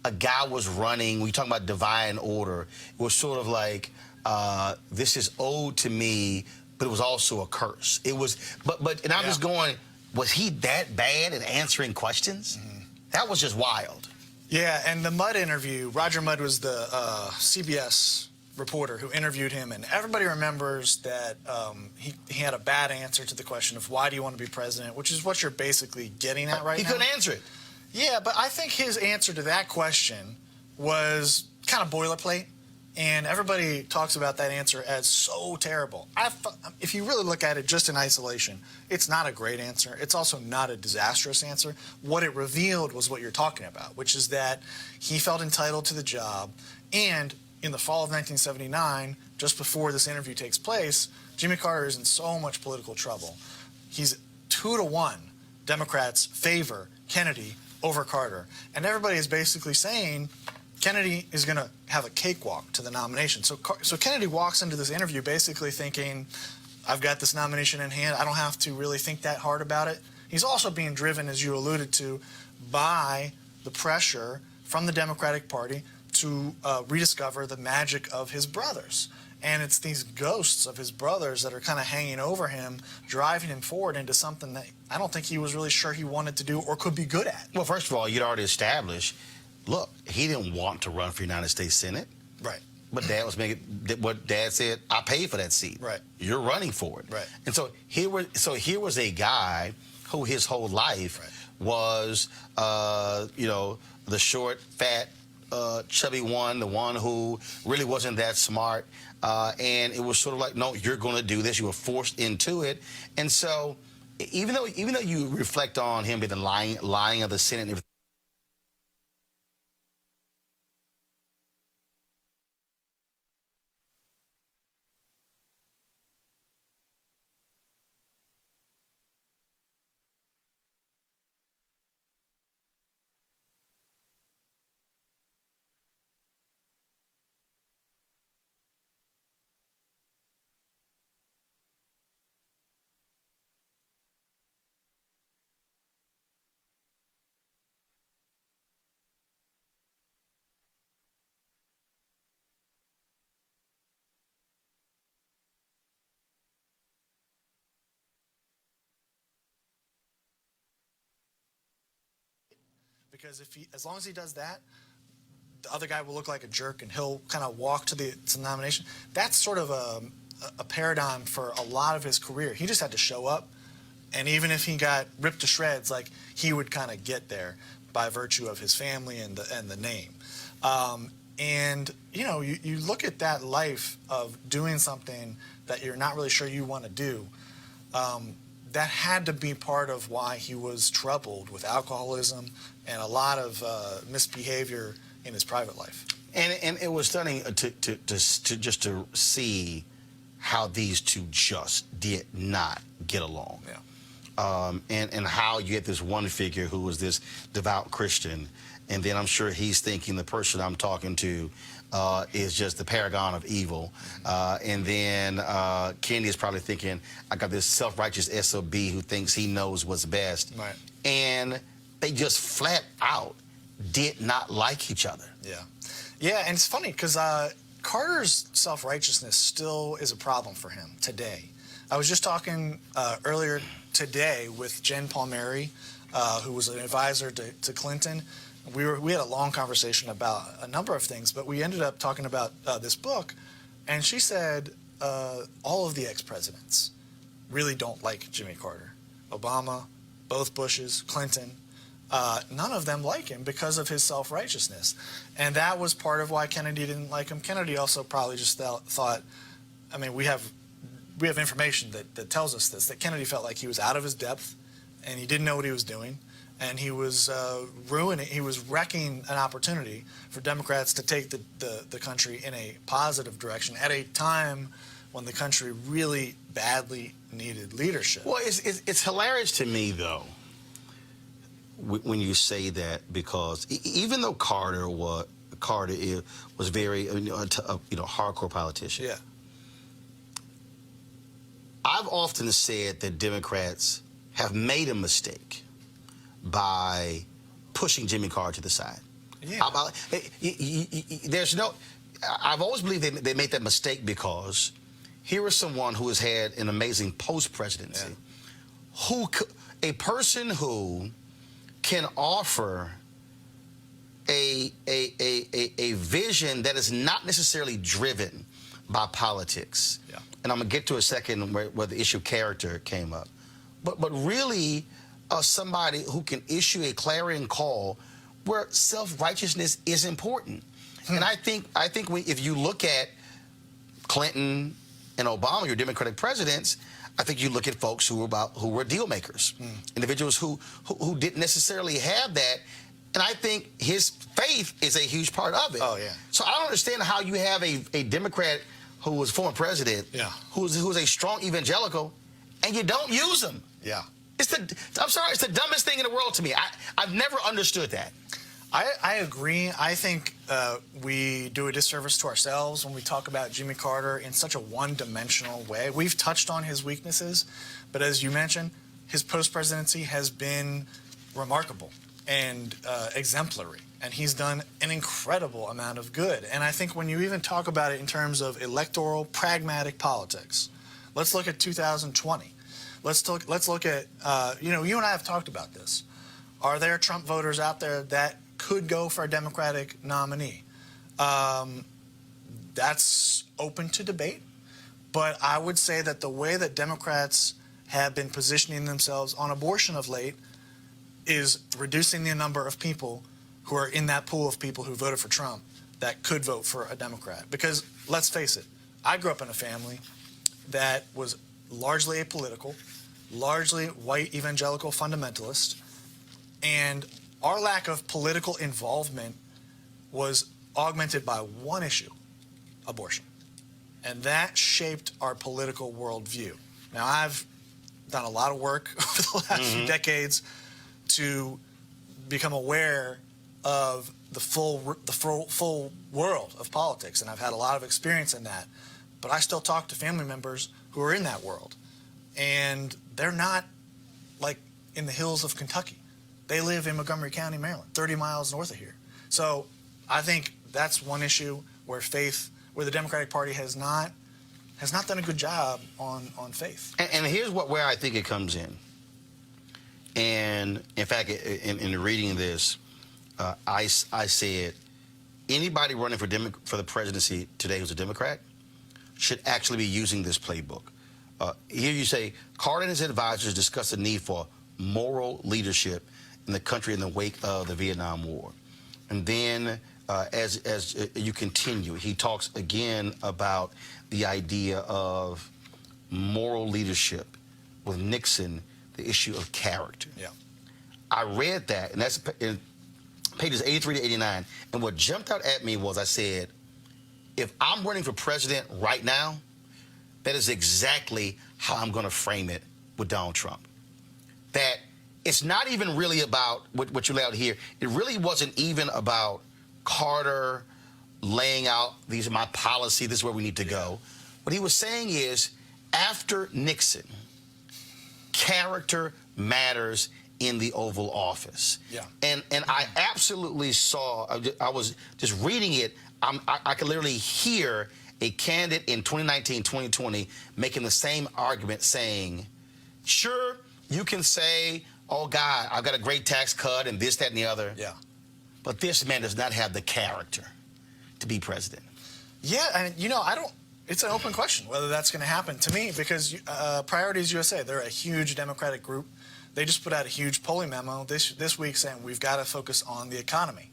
a guy was running, we talk about divine order, it was sort of like, this is owed to me, but it was also a curse. It was, and I'm just going, was he that bad at answering questions? Mm-hmm. That was just wild. Yeah, and the Mudd interview, Roger Mudd was the CBS reporter who interviewed him, and everybody remembers that he had a bad answer to the question of why do you want to be president, which is what you're basically getting at right now. He couldn't answer it. Yeah, but I think his answer to that question was kind of boilerplate, and everybody talks about that answer as so terrible. If you really look at it just in isolation, it's not a great answer. It's also not a disastrous answer. What it revealed was what you're talking about, which is that he felt entitled to the job. And in the fall of 1979, just before this interview takes place, Jimmy Carter is in so much political trouble. He's 2-1. Democrats favor Kennedy over Carter. And everybody is basically saying Kennedy is going to have a cakewalk to the nomination. So Kennedy walks into this interview basically thinking, I've got this nomination in hand. I don't have to really think that hard about it. He's also being driven, as you alluded to, by the pressure from the Democratic Party to rediscover the magic of his brothers. And it's these ghosts of his brothers that are kind of hanging over him, driving him forward into something that I don't think he was really sure he wanted to do or could be good at. Well, first of all, you'd already established, look, he didn't want to run for United States Senate. Right. But Dad was making what Dad said. I paid for that seat. Right. You're running for it. Right. And so here was a guy who his whole life was, the short, fat, chubby one, the one who really wasn't that smart. And it was sort of like, no, you're going to do this. You were forced into it. And so even though you reflect on him being the lying of the Senate and everything, Because as long as he does that, the other guy will look like a jerk and he'll kind of walk to the nomination. That's sort of a paradigm for a lot of his career. He just had to show up, and even if he got ripped to shreds, like, he would kind of get there by virtue of his family and the name. And you look at that life of doing something that you're not really sure you want to do. That had to be part of why he was troubled with alcoholism and a lot of misbehavior in his private life. And it was stunning to see how these two just did not get along. Yeah. And how you get this one figure who was this devout Christian, and then I'm sure he's thinking the person I'm talking to is just the paragon of evil. And then Kennedy is probably thinking, I got this self-righteous SOB who thinks he knows what's best. Right. And they just flat out did not like each other. Yeah. Yeah, and it's funny because Carter's self-righteousness still is a problem for him today. I was just talking earlier today with Jen Palmieri, who was an advisor to Clinton. We had a long conversation about a number of things, but we ended up talking about this book, and she said all of the ex-presidents really don't like Jimmy Carter. Obama, both Bushes, Clinton, none of them like him because of his self-righteousness. And that was part of why Kennedy didn't like him. Kennedy also probably just thought, I mean, we have information that tells us this, that Kennedy felt like he was out of his depth and he didn't know what he was doing. And he was he was wrecking an opportunity for Democrats to take the country in a positive direction at a time when the country really badly needed leadership. Well, it's hilarious to me, though, when you say that, because even though Carter was very hardcore politician. Yeah. I've often said that Democrats have made a mistake by pushing Jimmy Carter to the side. Yeah. I've always believed they made that mistake because here is someone who has had an amazing post-presidency, a person who can offer a vision that is not necessarily driven by politics. Yeah. And I'm going to get to a second where the issue of character came up. But really somebody who can issue a clarion call where self-righteousness is important. And I think if you look at Clinton and Obama, your Democratic presidents, I think you look at folks who were deal makers, individuals who didn't necessarily have that. And I think his faith is a huge part of it. Oh, yeah. So I don't understand how you have a Democrat who was former president, who's a strong evangelical, and you don't use him. Yeah. I'm sorry, it's the dumbest thing in the world to me. I've never understood that. I agree. I think we do a disservice to ourselves when we talk about Jimmy Carter in such a one-dimensional way. We've touched on his weaknesses, but as you mentioned, his post-presidency has been remarkable. and exemplary. And he's done an incredible amount of good. And I think when you even talk about it in terms of electoral, pragmatic politics, let's look at 2020. Let's look at, you know, you and I have talked about this. Are there Trump voters out there that could go for a Democratic nominee? That's open to debate. But I would say that the way that Democrats have been positioning themselves on abortion of late is reducing the number of people who are in that pool of people who voted for Trump that could vote for a Democrat. Because let's face it, I grew up in a family that was largely apolitical, largely white evangelical fundamentalist, and our lack of political involvement was augmented by one issue: abortion. And that shaped our political worldview. Now, I've done a lot of work over the last few decades to become aware of the full world of politics, and I've had a lot of experience in that. But I still talk to family members who are in that world, and they're not like in the hills of Kentucky. They live in Montgomery County, Maryland, 30 miles north of here. So I think that's one issue where the Democratic Party has not done a good job on faith. And here's where I think it comes in. And in fact, in reading this, I said anybody running for the presidency today who's a Democrat should actually be using this playbook. Here you say, Carter and his advisors discussed the need for moral leadership in the country in the wake of the Vietnam War. And then as you continue, he talks again about the idea of moral leadership with Nixon, the issue of character. Yeah. I read that, and that's in pages 83 to 89, and what jumped out at me was I said, if I'm running for president right now, that is exactly how I'm going to frame it with Donald Trump. That it's not even really about what you lay out here. It really wasn't even about Carter laying out, these are my policy, this is where we need to go. What he was saying is, after Nixon, character matters in the Oval Office. Yeah. And I absolutely saw, I was just reading it, I could literally hear a candidate in 2019, 2020 making the same argument saying, sure, you can say, oh, God, I've got a great tax cut and this, that, and the other. Yeah. But this man does not have the character to be president. Yeah, and you know, it's an open question whether that's going to happen to me, because Priorities USA, they're a huge Democratic group. They just put out a huge polling memo this week saying we've got to focus on the economy.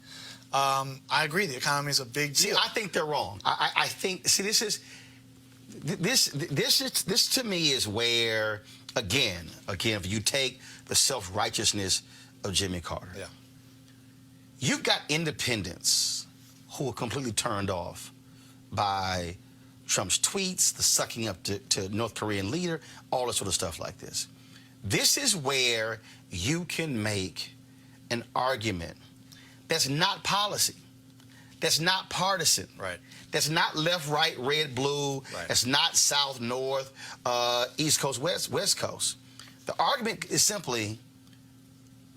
I agree, the economy is a big deal. See, I think they're wrong. I think, see, this to me is where, again, if you take the self-righteousness of Jimmy Carter, yeah. You've got independents who are completely turned off by Trump's tweets, the sucking up to North Korean leader, all that sort of stuff like this. This is where you can make an argument that's not policy, that's not partisan, right? That's not left, right, red, blue, right. That's not south, north, east coast, west coast. The argument is simply,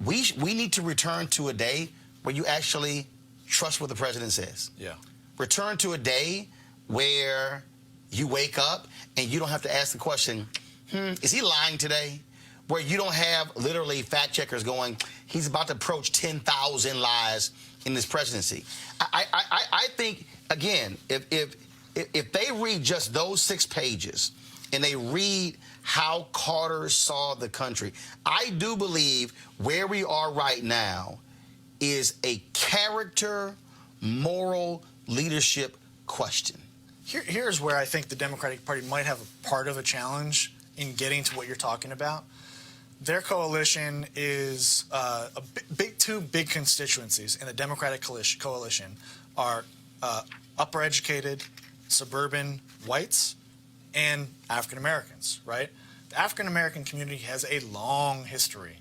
we need to return to a day where you actually trust what the president says. Yeah. Return to a day where you wake up and you don't have to ask the question, is he lying today? Where you don't have literally fact checkers going, he's about to approach 10,000 lies in this presidency. I think, again, if they read just those 6 pages and they read how Carter saw the country, I do believe where we are right now is a character, moral leadership question. Here's where I think the Democratic Party might have a part of a challenge in getting to what you're talking about. Their coalition is two big constituencies in the Democratic coalition are upper educated, suburban whites, and African Americans, right? The African American community has a long history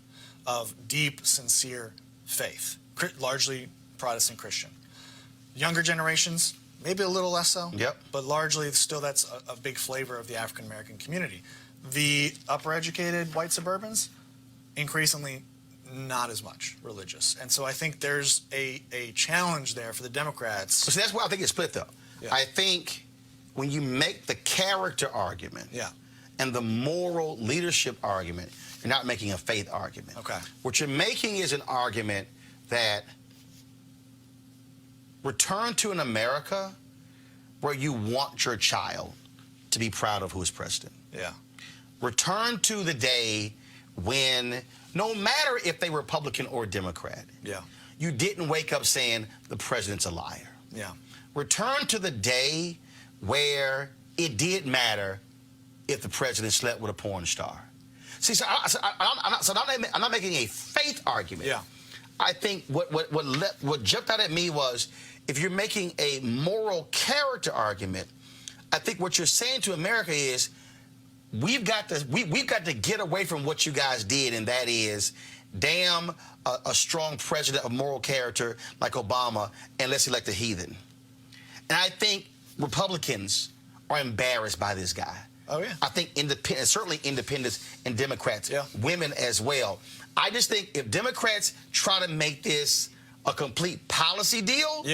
of deep, sincere faith, largely Protestant Christian. Younger generations, maybe a little less so, yep. But largely still that's a big flavor of the African American community. The upper educated white suburbans, increasingly not as much religious. And so I think there's a challenge there for the Democrats. So that's why I think it's split, though. Yeah. I think when you make the character argument and the moral leadership argument, you're not making a faith argument. Okay. What you're making is an argument that return to an America where you want your child to be proud of who is president. Yeah. Return to the day when, no matter if they were Republican or Democrat, you didn't wake up saying the president's a liar. Yeah. Return to the day where it did matter if the president slept with a porn star. See, I'm not making a faith argument. Yeah. I think what jumped out at me was, if you're making a moral character argument, I think what you're saying to America is, we've got to get away from what you guys did, and that is, damn a strong president of moral character like Obama, and let's elect a heathen. And I think Republicans are embarrassed by this guy. Oh, yeah. I think certainly independents and Democrats, women as well. I just think if Democrats try to make this a complete policy deal,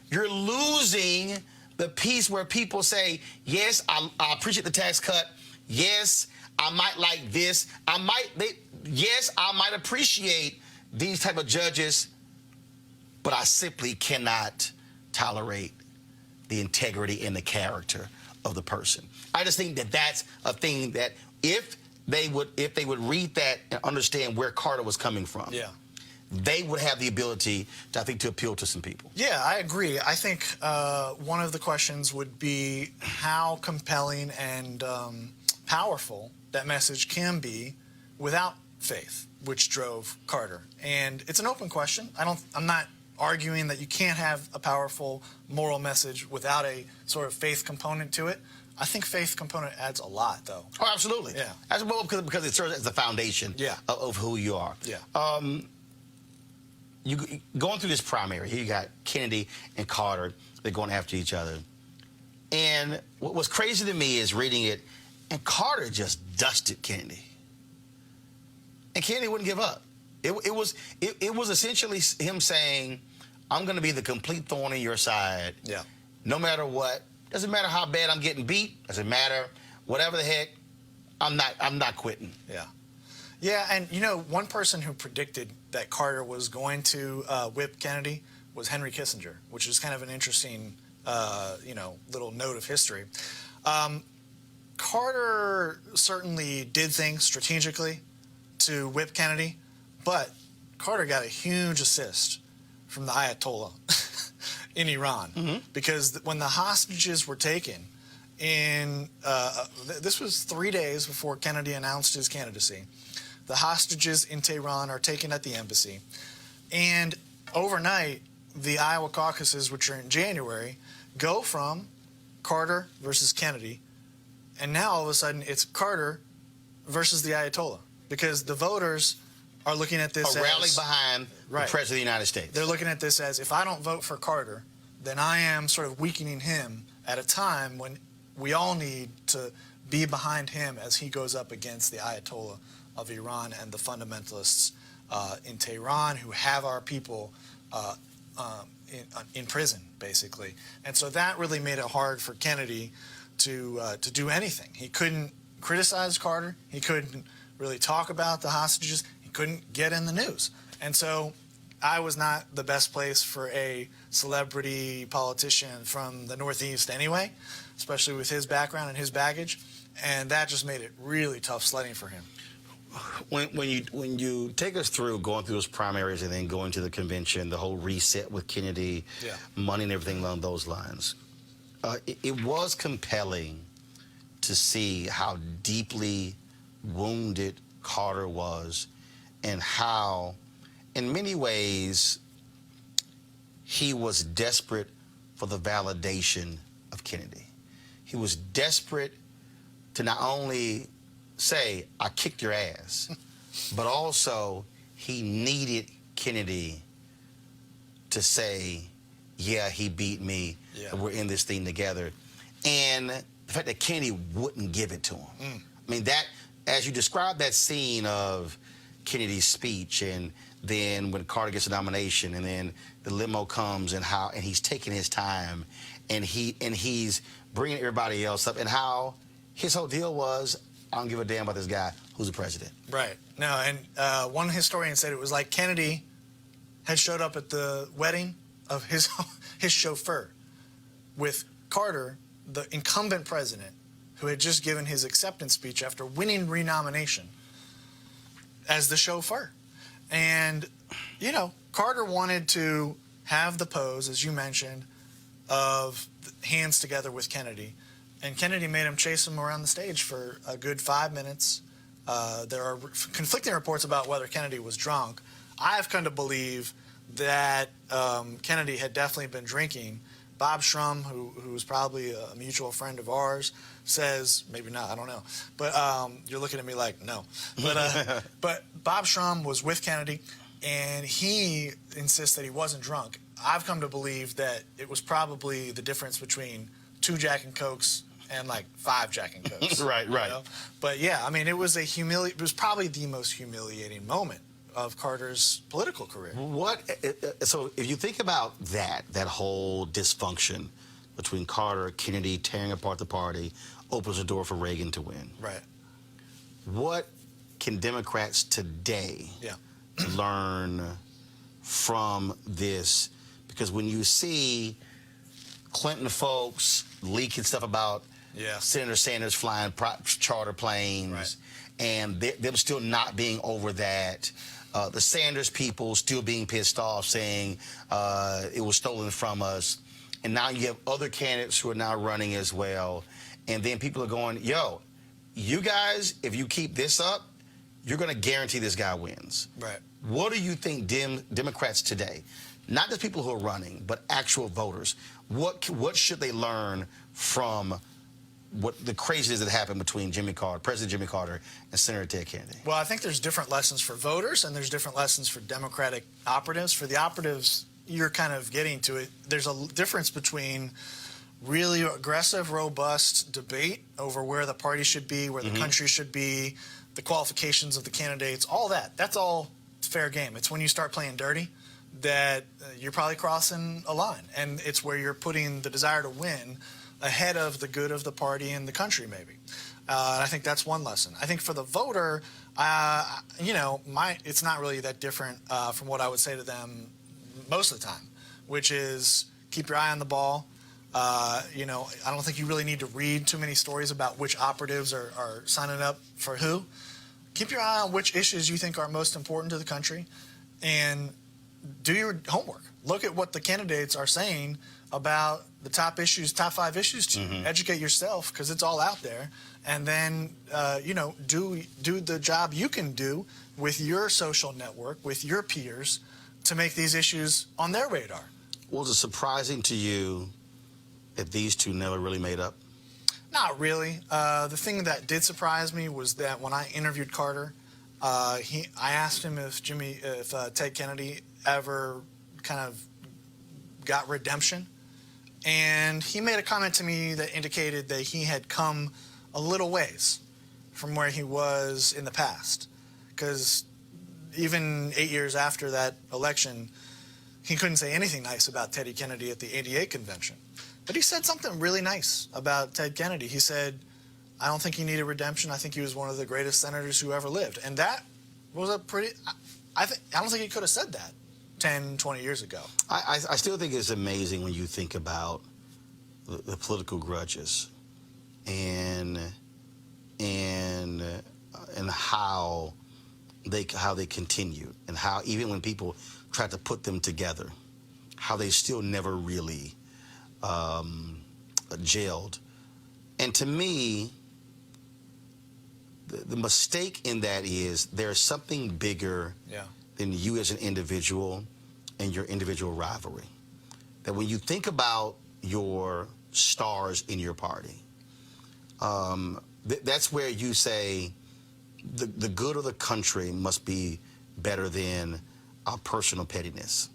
you're losing the piece where people say, yes, I appreciate the tax cut. Yes, I might like this. Yes, I might appreciate these type of judges, but I simply cannot tolerate the integrity and the character of the person. I just think that that's a thing that if they would read that and understand where Carter was coming from, they would have the ability to, I think, to appeal to some people. Yeah, I agree. I think one of the questions would be how compelling and powerful that message can be without faith, which drove Carter. And it's an open question. I'm not arguing that you can't have a powerful moral message without a sort of faith component to it. I think faith component adds a lot, though. Oh, absolutely. Yeah. As well, because it serves as the foundation of who you are. Yeah. You going through this primary, here you got Kennedy and Carter. They're going after each other. And what was crazy to me is reading it, and Carter just dusted Kennedy. And Kennedy wouldn't give up. It was essentially him saying, I'm going to be the complete thorn in your side. Yeah. No matter what. Doesn't matter how bad I'm getting beat. Doesn't matter. Whatever the heck, I'm not quitting. Yeah. Yeah, and you know, one person who predicted that Carter was going to whip Kennedy was Henry Kissinger, which is kind of an interesting, little note of history. Carter certainly did things strategically to whip Kennedy, but Carter got a huge assist from the Ayatollah in Iran, because when the hostages were taken this was 3 days before Kennedy announced his candidacy. The hostages in Tehran are taken at the embassy, and overnight the Iowa caucuses, which are in January, go from Carter versus Kennedy, and now all of a sudden it's Carter versus the Ayatollah, because the voters are looking at this as a rally behind the President of the United States. They're looking at this as, if I don't vote for Carter, then I am sort of weakening him at a time when we all need to be behind him as he goes up against the Ayatollah of Iran and the fundamentalists in Tehran who have our people in prison, basically. And so that really made it hard for Kennedy to do anything. He couldn't criticize Carter. He couldn't really talk about the hostages. He couldn't get in the news. And so I was not the best place for a celebrity politician from the Northeast anyway, especially with his background and his baggage. And that just made it really tough sledding for him. When you take us through going through those primaries and then going to the convention, the whole reset with Kennedy, money and everything along those lines, it was compelling to see how deeply wounded Carter was and how, in many ways, he was desperate for the validation of Kennedy. He was desperate to not only say, I kicked your ass, but also he needed Kennedy to say, yeah, he beat me, and we're in this thing together. And the fact that Kennedy wouldn't give it to him. I mean, that, as you described that scene of Kennedy's speech, and then when Carter gets a nomination, and then the limo comes, and he's taking his time, and he's bringing everybody else up, and how his whole deal was, I don't give a damn about this guy who's the president. Right. No, and one historian said it was like Kennedy had showed up at the wedding of his chauffeur with Carter, the incumbent president, who had just given his acceptance speech after winning renomination, as the chauffeur. And, you know, Carter wanted to have the pose, as you mentioned, of hands together with Kennedy. And Kennedy made him chase him around the stage for a good 5 minutes. There are conflicting reports about whether Kennedy was drunk. I've come to believe that Kennedy had definitely been drinking. Bob Shrum, who's probably a mutual friend of ours, says, maybe not, I don't know. But you're looking at me like, no. But Bob Shrum was with Kennedy, and he insists that he wasn't drunk. I've come to believe that it was probably the difference between 2 Jack and Cokes and like 5 Jack and Cokes. Right. You know? But yeah, I mean, it was probably the most humiliating moment of Carter's political career. So if you think about that whole dysfunction between Carter, Kennedy, tearing apart the party, opens the door for Reagan to win. Right. What can Democrats today learn from this? Because when you see Clinton folks leaking stuff about Senator Sanders flying charter planes, and them still not being over that, the Sanders people still being pissed off, saying it was stolen from us, and now you have other candidates who are now running as well, and then people are going, yo, you guys, if you keep this up, you're going to guarantee this guy wins. Right. What do you think Democrats today, not just people who are running, but actual voters, what should they learn from what the craziness that happened between President Jimmy Carter, and Senator Ted Kennedy? Well, I think there's different lessons for voters, and there's different lessons for Democratic operatives. For the operatives, you're kind of getting to it. There's a difference between really aggressive, robust debate over where the party should be, where the country should be, the qualifications of the candidates, all that. That's all fair game. It's when you start playing dirty that you're probably crossing a line, and it's where you're putting the desire to win ahead of the good of the party and the country, maybe. I think that's one lesson. I think for the voter, you know, it's not really that different from what I would say to them most of the time, which is keep your eye on the ball. You know, I don't think you really need to read too many stories about which operatives are signing up for who. Keep your eye on which issues you think are most important to the country, and do your homework. Look at what the candidates are saying about the top 5 issues to you. Educate yourself, because it's all out there. And then, you know, do the job you can do with your social network, with your peers, to make these issues on their radar. Was it surprising to you that these two never really made up? Not really. The thing that did surprise me was that when I interviewed Carter, I asked him if Ted Kennedy ever kind of got redemption. And he made a comment to me that indicated that he had come a little ways from where he was in the past. Because even 8 years after that election, he couldn't say anything nice about Teddy Kennedy at the '88 convention. But he said something really nice about Ted Kennedy. He said, I don't think he needed redemption. I think he was one of the greatest senators who ever lived. And that was a pretty... I don't think he could have said that 10, 20 years ago. I still think it's amazing when you think about the political grudges and how they continue, and how even when people try to put them together, how they still never really gelled. And to me, the mistake in that is there's something bigger than you as an individual and your individual rivalry. That when you think about your stars in your party, that's where you say the good of the country must be better than our personal pettiness.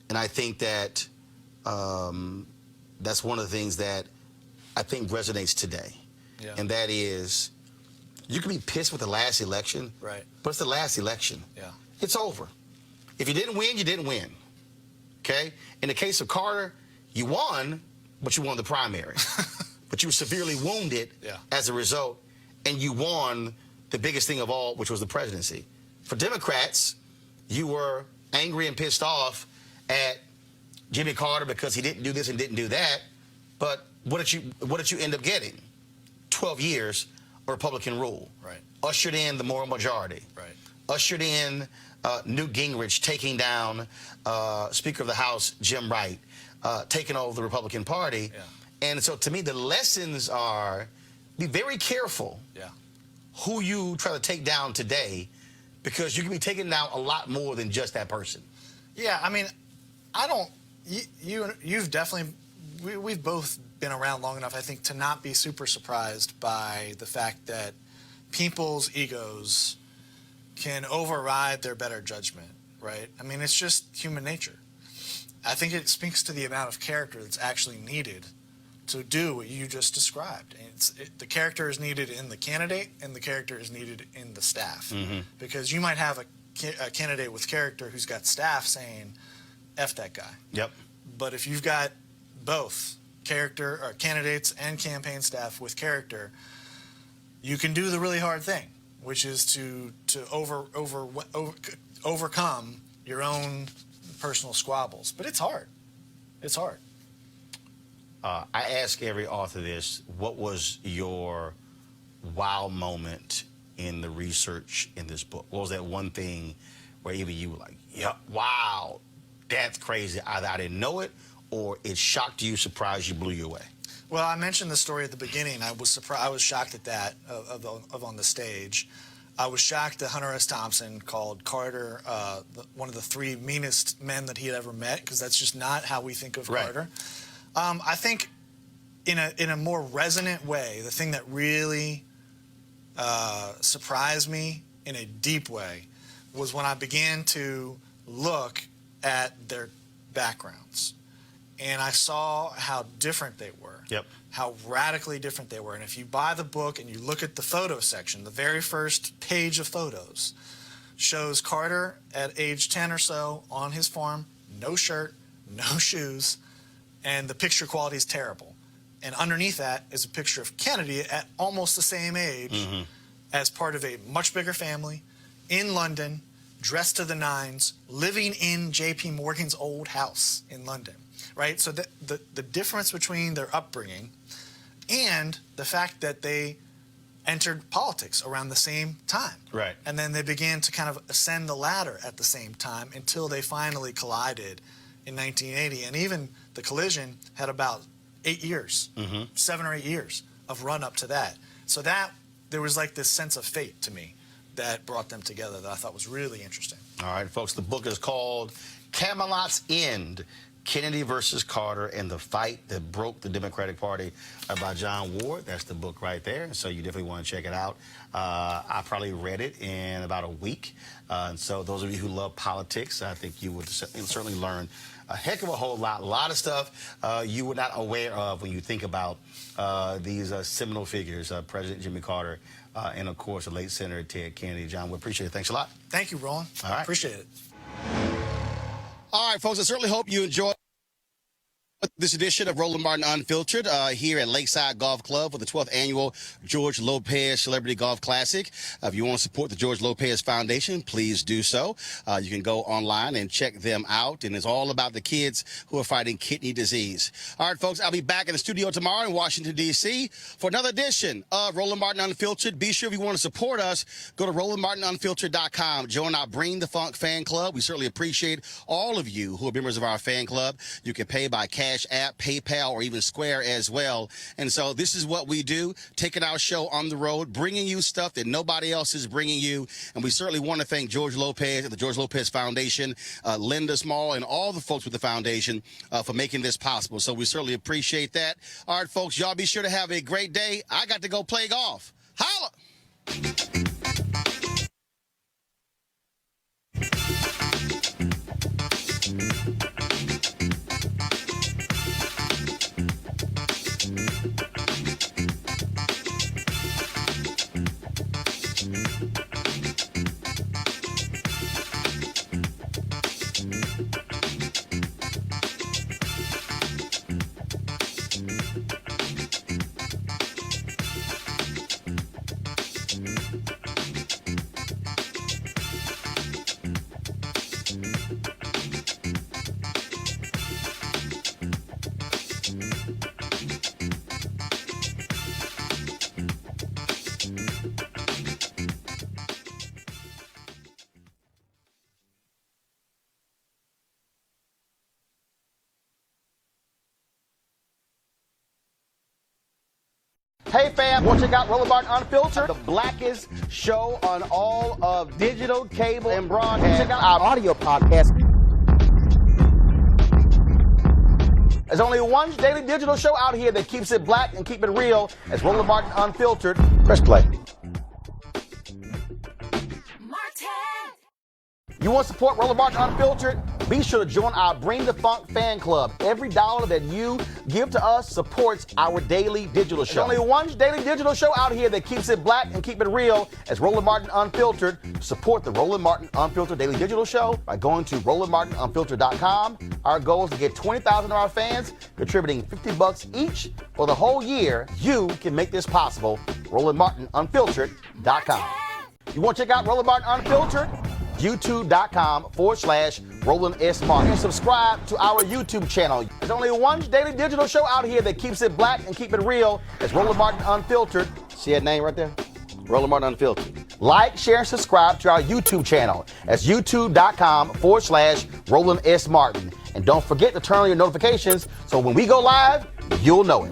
And I think that that's one of the things that I think resonates today. And that is, You can be pissed with the last election, Right. but it's the last election. Yeah. It's over. If you didn't win, you didn't win. Okay? In the case of Carter, you won, but you won the primary. But you were severely wounded as a result, and you won the biggest thing of all, which was the presidency. For Democrats, you were angry and pissed off at Jimmy Carter because he didn't do this and didn't do that. But what did you end up getting? 12 years of Republican rule. Right. Ushered in the moral majority. Right. Ushered in Newt Gingrich taking down Speaker of the House Jim Wright, taking over the Republican Party. Yeah. And so to me, the lessons are be very careful who you try to take down today, because you can be taking down a lot more than just that person. Yeah, I mean, I don't. You've definitely. We've both been around long enough, I think, to not be super surprised by the fact that people's egos can override their better judgment, right? I mean, it's just human nature. I think it speaks to the amount of character that's actually needed to do what you just described. The character is needed in the candidate, and the character is needed in the staff. Because you might have a candidate with character who's got staff saying, F that guy. Yep. But if you've got both character or candidates and campaign staff with character, you can do the really hard thing, which is to overcome your own personal squabbles. But it's hard. It's hard. I ask every author this: what was your wow moment in the research in this book? What was that one thing where even you were like, yeah, wow, that's crazy? Either I didn't know it, or it shocked you, surprised you, blew you away? Well, I mentioned the story at the beginning. I was surprised. I was shocked at that of on the stage. I was shocked that Hunter S. Thompson called Carter one of the three meanest men that he had ever met, because that's just not how we think of Carter. I think in a more resonant way, the thing that really surprised me in a deep way was when I began to look at their backgrounds. And I saw how different they were. Yep. How radically different they were. And if you buy the book and you look at the photo section, the very first page of photos shows Carter at age 10 or so on his farm, no shirt, no shoes, and the picture quality is terrible. And underneath that is a picture of Kennedy at almost the same age as part of a much bigger family in London, dressed to the nines, living in J.P. Morgan's old house in London. Right? So the difference between their upbringing and the fact that they entered politics around the same time. Right. And then they began to kind of ascend the ladder at the same time until they finally collided in 1980. And even the collision had about 8 years, 7 or 8 years of run up to that. So that there was like this sense of fate to me that brought them together that I thought was really interesting. All right, folks, the book is called Camelot's End: Kennedy versus Carter and the Fight That Broke the Democratic Party, by John Ward. That's the book right there. So you definitely want to check it out. I probably read it in about a week. And so those of you who love politics, I think you would certainly learn a heck of a whole lot. A lot of stuff you were not aware of when you think about these seminal figures, President Jimmy Carter, and, of course, the late Senator Ted Kennedy. John, we appreciate it. Thanks a lot. Thank you, Roland. All right. Appreciate it. All right, folks, I certainly hope you enjoyed this edition of Roland Martin Unfiltered here at Lakeside Golf Club for the 12th annual George Lopez Celebrity Golf Classic. If you want to support the George Lopez Foundation, please do so. You can go online and check them out, and it's all about the kids who are fighting kidney disease. All right, folks, I'll be back in the studio tomorrow in Washington, D.C. for another edition of Roland Martin Unfiltered. Be sure if you want to support us, go to RolandMartinUnfiltered.com. Join our Bring the Funk fan club. We certainly appreciate all of you who are members of our fan club. You can pay by Cash App, PayPal, or even Square as well. And so this is what we do, taking our show on the road, bringing you stuff that nobody else is bringing you. And we certainly want to thank George Lopez and the George Lopez Foundation, Linda Small, and all the folks with the foundation for making this possible. So we certainly appreciate that. All right, folks, y'all be sure to have a great day. I got to go play golf. Holla! Hey fam, want to check out Roland Martin Unfiltered, the blackest show on all of digital, cable, and broadcast. Check out our audio podcast. There's only one daily digital show out here that keeps it black and keep it real. It's Roland Martin Unfiltered. Press play. You want to support Roland Martin Unfiltered? Be sure to join our Bring the Funk fan club. Every dollar that you give to us supports our daily digital show. There's only one daily digital show out here that keeps it black and keep it real. It's Roland Martin Unfiltered. Support the Roland Martin Unfiltered daily digital show by going to RolandMartinUnfiltered.com. Our goal is to get 20,000 of our fans contributing $50 each for the whole year. You can make this possible. RolandMartinUnfiltered.com. You want to check out Roland Martin Unfiltered? YouTube.com/Roland S. Martin. And subscribe to our YouTube channel. There's only one daily digital show out here that keeps it black and keep it real. It's Roland Martin Unfiltered. See that name right there? Roland Martin Unfiltered. Like, share, and subscribe to our YouTube channel. That's YouTube.com/Roland S. Martin. And don't forget to turn on your notifications so when we go live, you'll know it.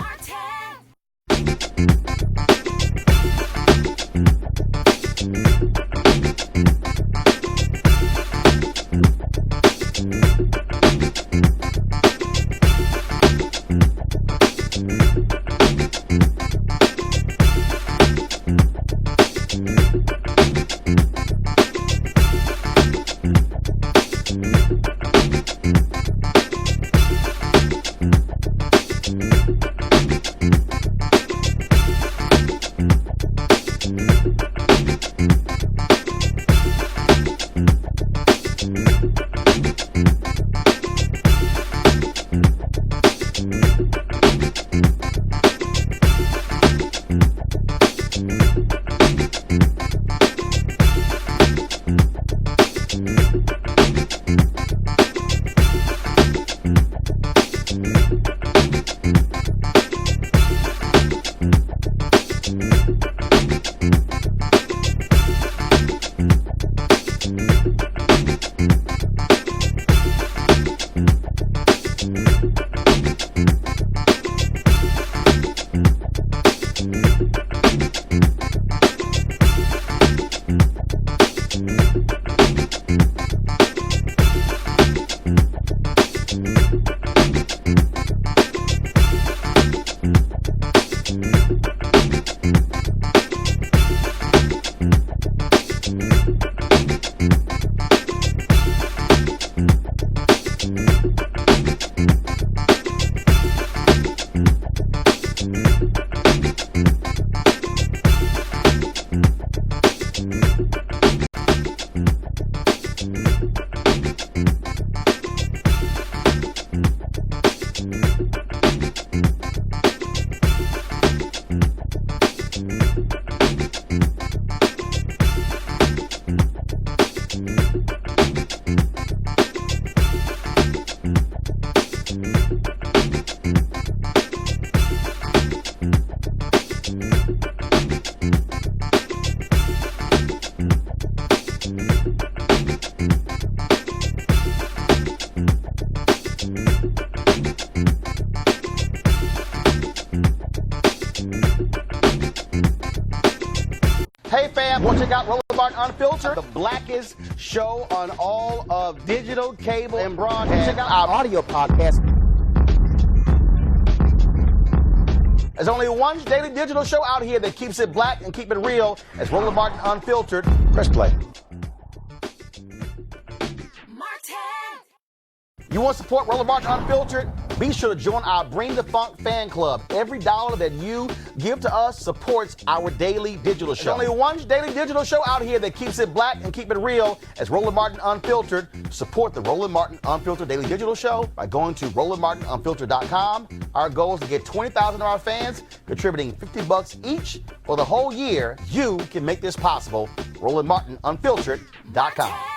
Hey fam, want to check out Roland Martin Unfiltered, the blackest show on all of digital, cable, and broadcast. Check out our audio podcast. There's only one daily digital show out here that keeps it black and keep it real. It's Roland Martin Unfiltered. Press play. You want to support Roland Martin Unfiltered? Be sure to join our Bring the Funk fan club. Every dollar that you give to us supports our daily digital show. There's only one daily digital show out here that keeps it black and keep it real. It's Roland Martin Unfiltered. Support the Roland Martin Unfiltered daily digital show by going to RolandMartinUnfiltered.com. Our goal is to get 20,000 of our fans contributing $50 each for the whole year. You can make this possible. RolandMartinUnfiltered.com.